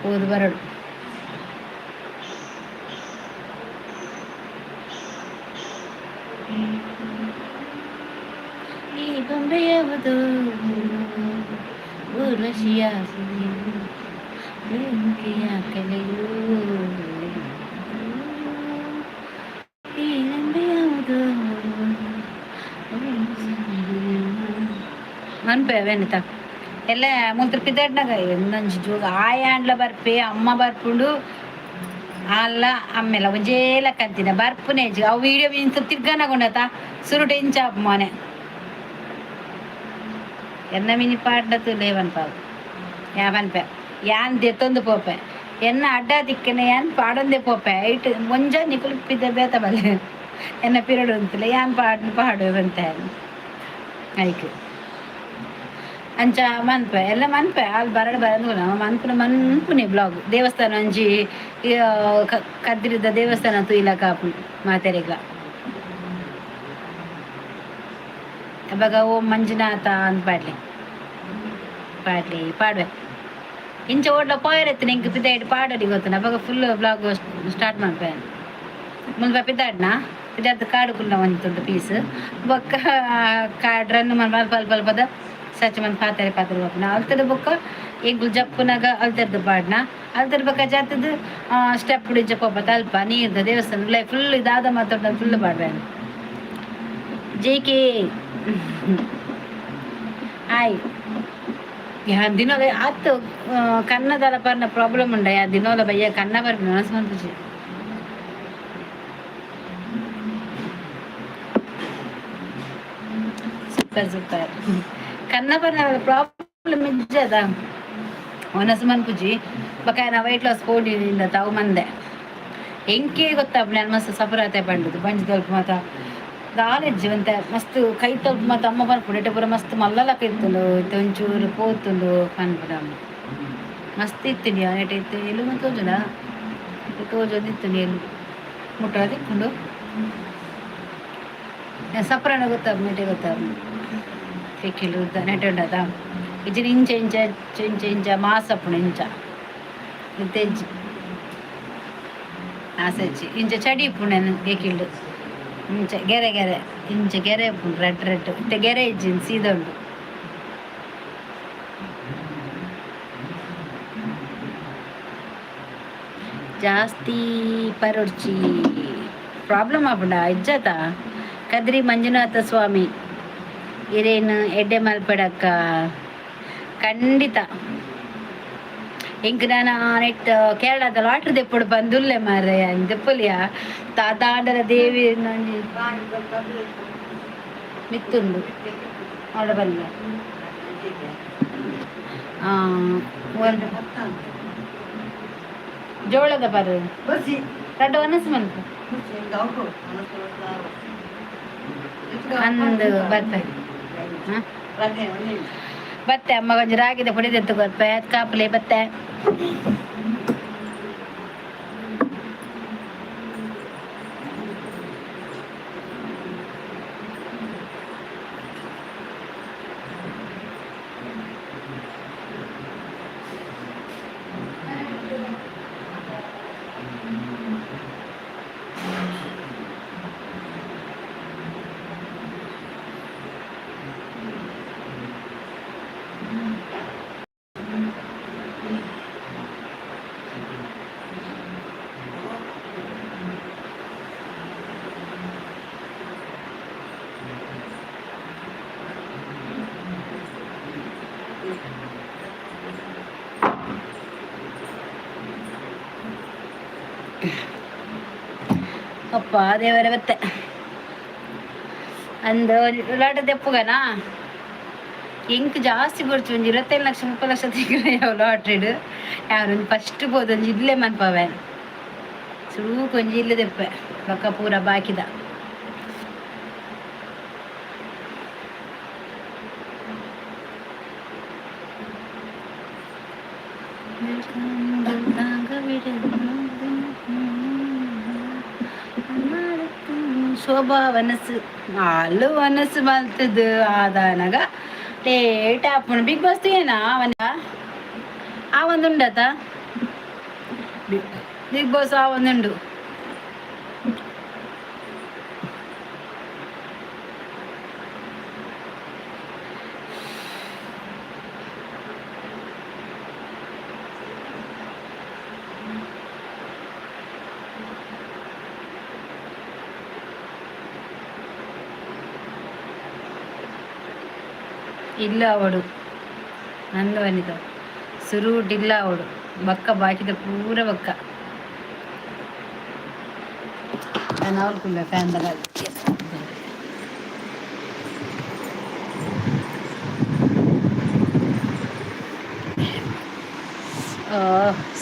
ಓದು ಬರಡು ಈ ಗೊಂಬೆ ಯಾವುದು ಊರ್ವಶಿಯ ಬೆಂಕಿಯ ಕಲೆಯು ಈ ಗೊಂಬೆ ಯಾವುದು ಮನ್ಪೇವೆನಿತ ಎಲ್ಲ ಮುಂತ್ರ ಪಿದಾಡ್ನಾಗ ಎಂದೊಂಜಿ ಜೋಗ ಆಯಾಂಡ್ಲ ಬರ್ಪೆ ಅಮ್ಮ ಬರ್ಪುಂಡು ಅಲ್ಲ ಅಮ್ಮೆಲ್ಲ ಒಂಜೇಲ ಕಂತಿನ ಬರ್ಪುನೇಜಿ ಅವು ವಿಡಿಯೋ ಇಂತ ತಿರ್ಗನಗೊಂಡತ ಸುರುಟ ಇಂಚ ಮೊನೆ ಎನ್ನ ಮಿನಿ ಪಾಡ್ಲತ್ತು ಲೇವನ್ ಪಾವು ಯಾವನ್ಪೆ ಯಾನ್ ದೆತ್ತೊಂದು ಪೋಪೆ ಎನ್ನ ಅಡ್ಡ ದಿಕ್ಕನೆ ಯಾನ್ ಪಾಡೊಂದೆ ಪೋಪೆ ಐಟ್ ಮುಂಜ ನಿಕುಲು ಪಿದ ಬೇತ ಬಲ್ಲೆ ಎನ್ನ ಪಿರಡು ಅಂತಿಲ್ಲ ಯಾನ್ ಪಾಡು ಅಂತ ಐಕ್ ಅಂಚ ಮನ್ಪೆ ಎಲ್ಲ ಮನ್ಪೆ ಅಲ್ಲಿ ಬರಡು ಬರಂದು ಮನ್ಪುನೆ ಬ್ಲಾಗ್ ದೇವಸ್ಥಾನ ಒಂಜಿ ಕದ್ದಿರಿದ ದೇವಸ್ಥಾನ ತುಯಿಲ ಕಾಪು ಮಾತೆರೆಗ್ಲ ಅವಾಗ ಓಂ ಮಂಜುನಾಥ ಅಂತ ಪಾಡ್ವೆ ಇಂಚ ಓಡ್ಲ ಪೋಯರೆತ್ತಿನ ಇಂಕ ಪಿದಾಯ್ಡು ಪಾಡೋಡಿ ಗೊತ್ತನ ಅವಾಗ ಫುಲ್ ಬ್ಲಾಗ್ ಸ್ಟಾರ್ಟ್ ಮಾಡ್ಪೆ ಮುಂದೆ ಪಿದಾಡ್ನ ಪಿದಾಡ್ದು ಕಾಡು ಕುಲ್ಲ ಒಂದುಂಟು ಪೀಸ್ ಬೊಕ್ಕ ಕಾಡ್ರನ್ನು ಪಲ್ಪದ ಸಚ್ ಮಂತ್ ಪಾತ್ರೆ ಬಪ್ಪನ ಅಲ್ತದ ಬೊಕ್ಕ ಎಂಗುಲ್ ಜಪ್ಪುನಾಗ ಅಲ್ತರ್ದು ಪಾಡ್ನ ಅಲ್ತರ್ ಬೊಕ್ಕ ಜಾತದ ಸ್ಟೆಪ್ ಹಿಡಿಜ ಪೋಪತ್ತ ಅಲ್ಪ ನೀರ್ದ ದೇವಸ್ಥಾನ ಫುಲ್ ಇದಾದ ಮಾತಾಡ ಫುಲ್ ಪಾಡ್ವೆ ಜೇಕೆ ಆಯ್ ಯಾ ದಿನೋಲ ಆತು ಕನ್ನದಲ ಪರ್ನ ಪ್ರಾಬ್ಲಮ್ ಉಂಡ ಯಾ ದಿನೋಲ ಬಯ್ಯ ಕನ್ನ ಬರ್ಪಿ ಮನಸ್ಸು ಮಂತುಜಿ ಸೂಪರ್ ಕನ್ನ ಪರ್ನ ಪ್ರಾಬ್ಲಮ್ ಇಜ್ಜದ ಮನಸ್ಸು ಮನ್ಪುಜಿ ಬಕ ನಾ ವೈಟ್ ಲಾಸ್ ಕೋಡಿನಿಂದ ತಾವು ಮಂದೆ ಎಂಕೆ ಗೊತ್ತಾಪ ನಾನು ಮಸ್ತ್ ಸಫರಾತೆ ಬಂಡುದು ಬಂಜಿ ತಲ್ಪ ಮಾತ ದಾಲೆಜ್ಜಿ ಅಂತ ಮಸ್ತ್ ಕೈ ತಲ್ಪ ಮತ್ತು ಅಮ್ಮ ಬರ್ಪುಡು ಪೂರ ಮಸ್ತ್ ಮಲ್ಲಲಕ ಇತ್ತುಂಡು ಒಂಚೂರು ಪೋತುಂಡು ಪನ್ಪುಡ ಮಸ್ತ್ ಇತ್ತೀನಿ ನೆಟ ಇತ್ತು ಎಲ್ಲಿ ತೋಜುನ ತೋಜೋದಿತ್ತು ಎಲ್ಲಿ ಮುಟ್ಟ ತಿಕ್ಕೊಂಡು ಸಪ್ರಾಣ ಗೊತ್ತಾಪ ನೆಟೆ ಗೊತ್ತಾಪ ಸಿಕ್ಕಿಲು ನೆಟ ಉಂಡದ ಇಜ್ಜಿನ ಇಂಚ ಮಾಸಪ್ಪುಣ ಇಂಚ ತೆಜ್ಜಿ ಆಸಜ್ಜಿ ಇಂಚ ಚಡಿ ಪುಣೆನು ಬೇಕಿಲ್ಡು ಇಂಚ ಗೆರೆ ಇಂಚ ಗೆರೆ ಪುಂಡು ರೆಡ್ ಇತ್ತೆ ಗೆರೆ ಇಜ್ಜಿನ ಸೀದ ಉಂಡು ಜಾಸ್ತಿ ಪರೊಡ್ಚಿ ಪ್ರಾಬ್ಲಮ್ ಆಪುಂಡ ಇಜ್ಜತ ಕದ್ರಿ ಮಂಜುನಾಥ ಸ್ವಾಮಿ ಇರೇನು ಎಡ್ಡೆ ಮಲ್ಪಡಕ್ಕ ಖಂಡಿತ ಇಂಕ ನಾನು ನೆಟ್ ಕೇರಳದ ಲಾಟ್ರಿ ದೆಪ್ಪುಡು ಬಂದುಲ್ಲೆ ಮಾರ್ರೆ ದೆಪ್ಪುಲಿಯ ತಾಂಡಲ ದೇವಿ ಮಿತ್ತುಂಡು ನೋಡಬಲ್ಲ ಜೋಳದ ಪರ ರಡ್ಡ ಒನಸು ಮನ್ಪು ಅಂದು ಬತ್ತೆ ಅಮ್ಮ ಕೊಂಚ ರಾಗಿದೆ ಪುಡಿದೆತ್ತು ಗೊತ್ತೆ ಕಾಪುಲೆ ಬತ್ತೆ ಅಪ್ಪ ದೇವರ ಬತ್ತೆ ಅಂದು ಲಾಟ ತೆಪ್ಪುಗನಾ ಎಂಕ್ ಜಾಸ್ತಿ ಕೊಡ್ಚು ಒಂದು 25 ಲಕ್ಷ 30 ಲಕ್ಷ ತೆಗಿದ್ರೆ ಯಾವ ಲಾಟ್ರಿಡ್ ಯಾರೊಂದು ಫಸ್ಟ್ ಹೋದೊಂದು ಇಲ್ಲೇ ಮನ್ಪವೆ ಸುಳು ಕೊಂಚ ಇಲ್ಲೇ ತೆಪ್ಪೆ ಪಕ್ಕ ಪೂರ ಬಾಕಿದ ಶೋಭಾ ಹಾಲು ವನಸ್ಸು ಬಲ್ತದ್ದು ಆದಾನಾಗ ಲೇಟ್ ಆಪುಂಡು ಬಿಗ್ ಬಾಸ್ ಏನಾ ಅವನ ಆ ಒಂದುಂಡತ ಬಿಗ್ ಬಾಸ್ ಆ ಒಂದುಂಡು ಇಲ್ಲ ಅವಡು ನಂದು ವನಿತ ಸುರುಟಿಲ್ಲ ಅವಡು ಬಕ್ಕ ಬಾಕಿದ ಪೂರ ಬಕ್ಕ ನಾನು ಅವ್ರಕುಲ್ಲ ಫ್ಯಾನ್ ದಾಗ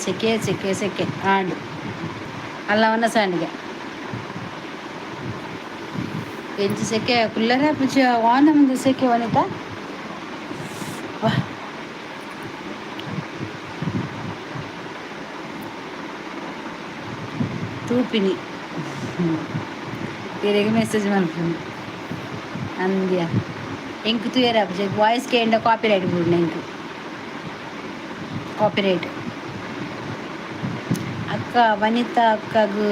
ಸೆಕೆ ಸೆಕೆ ಸೆಕೆ ಆಂಡು ಅಲ್ಲವನ್ನ ಸಾಂಡಿಗೆ ಎಂಚು ಸೆಕೆ ಕುಲ್ಲರ ಪುಚ್ಚ ವಾನ ಮುಂದೆ ಸೆಕೆ ವನಿತ ತೂಪಿನಿ ತಿರುಗಿ ಮೆಸೇಜ್ ಮಾಡ್ತೀನಿ ಅಂದ್ಯಾ ಎಂಕು ತುಯರ ವಾಯ್ಸ್ಗೆ ಎಂಡ ಕಾಪಿ ರೈಟ್ ಬಿಡ್ನ ಎಂಕು ಕಾಪಿ ರೈಟ್ ಅಕ್ಕ ವನಿತಾ ಅಕ್ಕಗೂ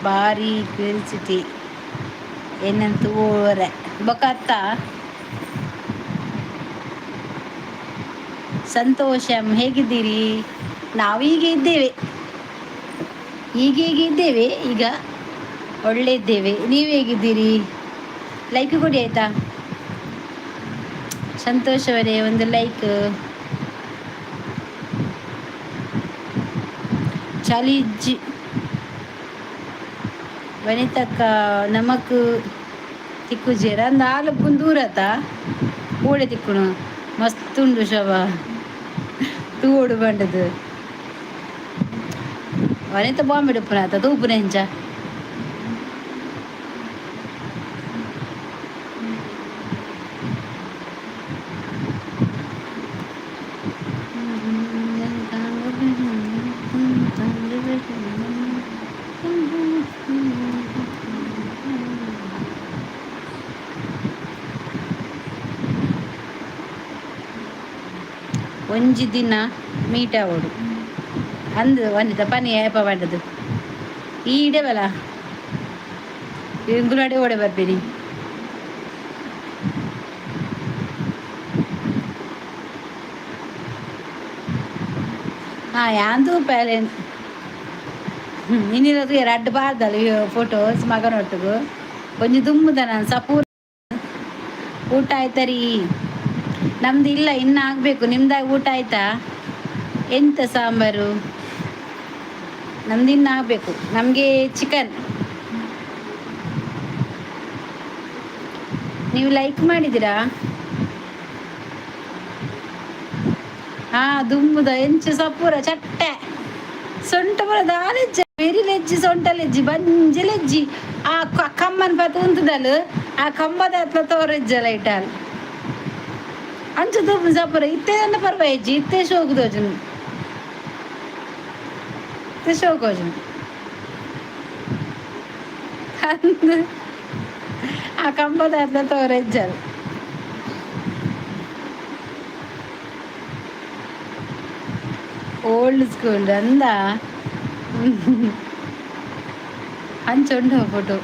ಭಾರಿ ಕ್ಯೂರಿಸಿಟಿ ಏನಂತ ಓರೆ ಬೊಕ್ಕ ಅತ್ತ ಸಂತೋಷಂ ಹೇಗಿದ್ದೀರಿ? ನಾವೀಗ ಇದ್ದೇವೆ, ಹೀಗೀಗ ಇದ್ದೇವೆ, ಈಗ ಒಳ್ಳೆ ಇದ್ದೇವೆ. ನೀವು ಹೇಗಿದ್ದೀರಿ? ಲೈಕ್ ಕೊಡಿ ಆಯಿತಾ? ಸಂತೋಷವರೇ ಒಂದು ಲೈಕ್. ಚಲಿಜ್ಜಿ ವನಿತಕ್ಕ ನಮಕ್ ತಿಕ್ಕುಜೇರ ಅಂದ ಹಾಲು ದೂರತ ಓಡೆ ತಿಕ್ಕುಣು ಮಸ್ತುಂಡು ಶೋಭಾ ತೂಡು ಬಂಡದು ವನಿತ ಬಾಂಬೆ ಡುಪ್ಪುನ ಆತ ತೂಪುನ ಹೆಂಚ ಒಂಜಿ ದಿನ ಮೀಟ್ ಆವೋಡು ಅಂದು ಒಂದಿತ ಪನಿ ಏಪ ಪಡ್ಡದು ಈಡೆ ಬಲ ಇಂಗುಲಾಡೆ ಓಡೆ ಬರ್ಬೇಡಿ. ಯಾಂದು ಪ್ಯಾಲೆನ್ ಇನ್ನಿರೋದು ಎರಡು ಬಾರ್ದಲ್ಲ ಫೋಟೋಸ್ ಮಗನೊಟ್ಟಿಗೂ ಕೊಂಚ ದುಮ್ಮುದ ನಾನು ಸಪೂರ ಊಟ ಆಯ್ತರಿ ನಮ್ದು ಇಲ್ಲ ಇನ್ನು ಆಗಬೇಕು. ನಿಮ್ದಾಗ ಊಟ ಆಯ್ತಾ? ಎಂತ ಸಾಂಬಾರು? ನಮ್ದು ಇನ್ನು ಆಗಬೇಕು. ನಮಗೆ ಚಿಕನ್. ನೀವು ಲೈಕ್ ಮಾಡಿದ್ದೀರಾ? ದುಮ್ಮುದ ಎಂಚು ಸಪೂರ ಚಟ್ಟೆ ಸೊಂಟ ಬರೋದು ಆಲೆಜ್ಜ ಬೆರಿಲೆಜ್ಜಿ ಸೊಂಟಲೆಜ್ಜಿ ಬಂಜಿಲೆಜ್ಜಿ ಆ ಕಮ್ಮನ ಪತ್ತು ಉಂತದಲ್ಲ ಆ ಕಂಬದ ಹತ್ರ ತೋರೆಜ್ಜಲ ಇಟ್ಟಾಲ್ ಅಂಚು ದುಮ್ಮು ಸಪೂರ ಇತ್ತೆ ನನ್ನ ಪರ್ವಾಯಿಜ್ಜಿ ಇತ್ತೆ ಶೋಕದೋಜನು ಇತ್ತೆ ಶೋಕೋಜನು ಅಂದು ಆ ಕಂಬದ ಹತ್ರ ತೋರೆಜ್ಜಲ್ ಓಲ್ಡ್ ಸ್ಕೂಲ್ ಅಂದ ಹಂಚುಂಡು ಫೋಟೋ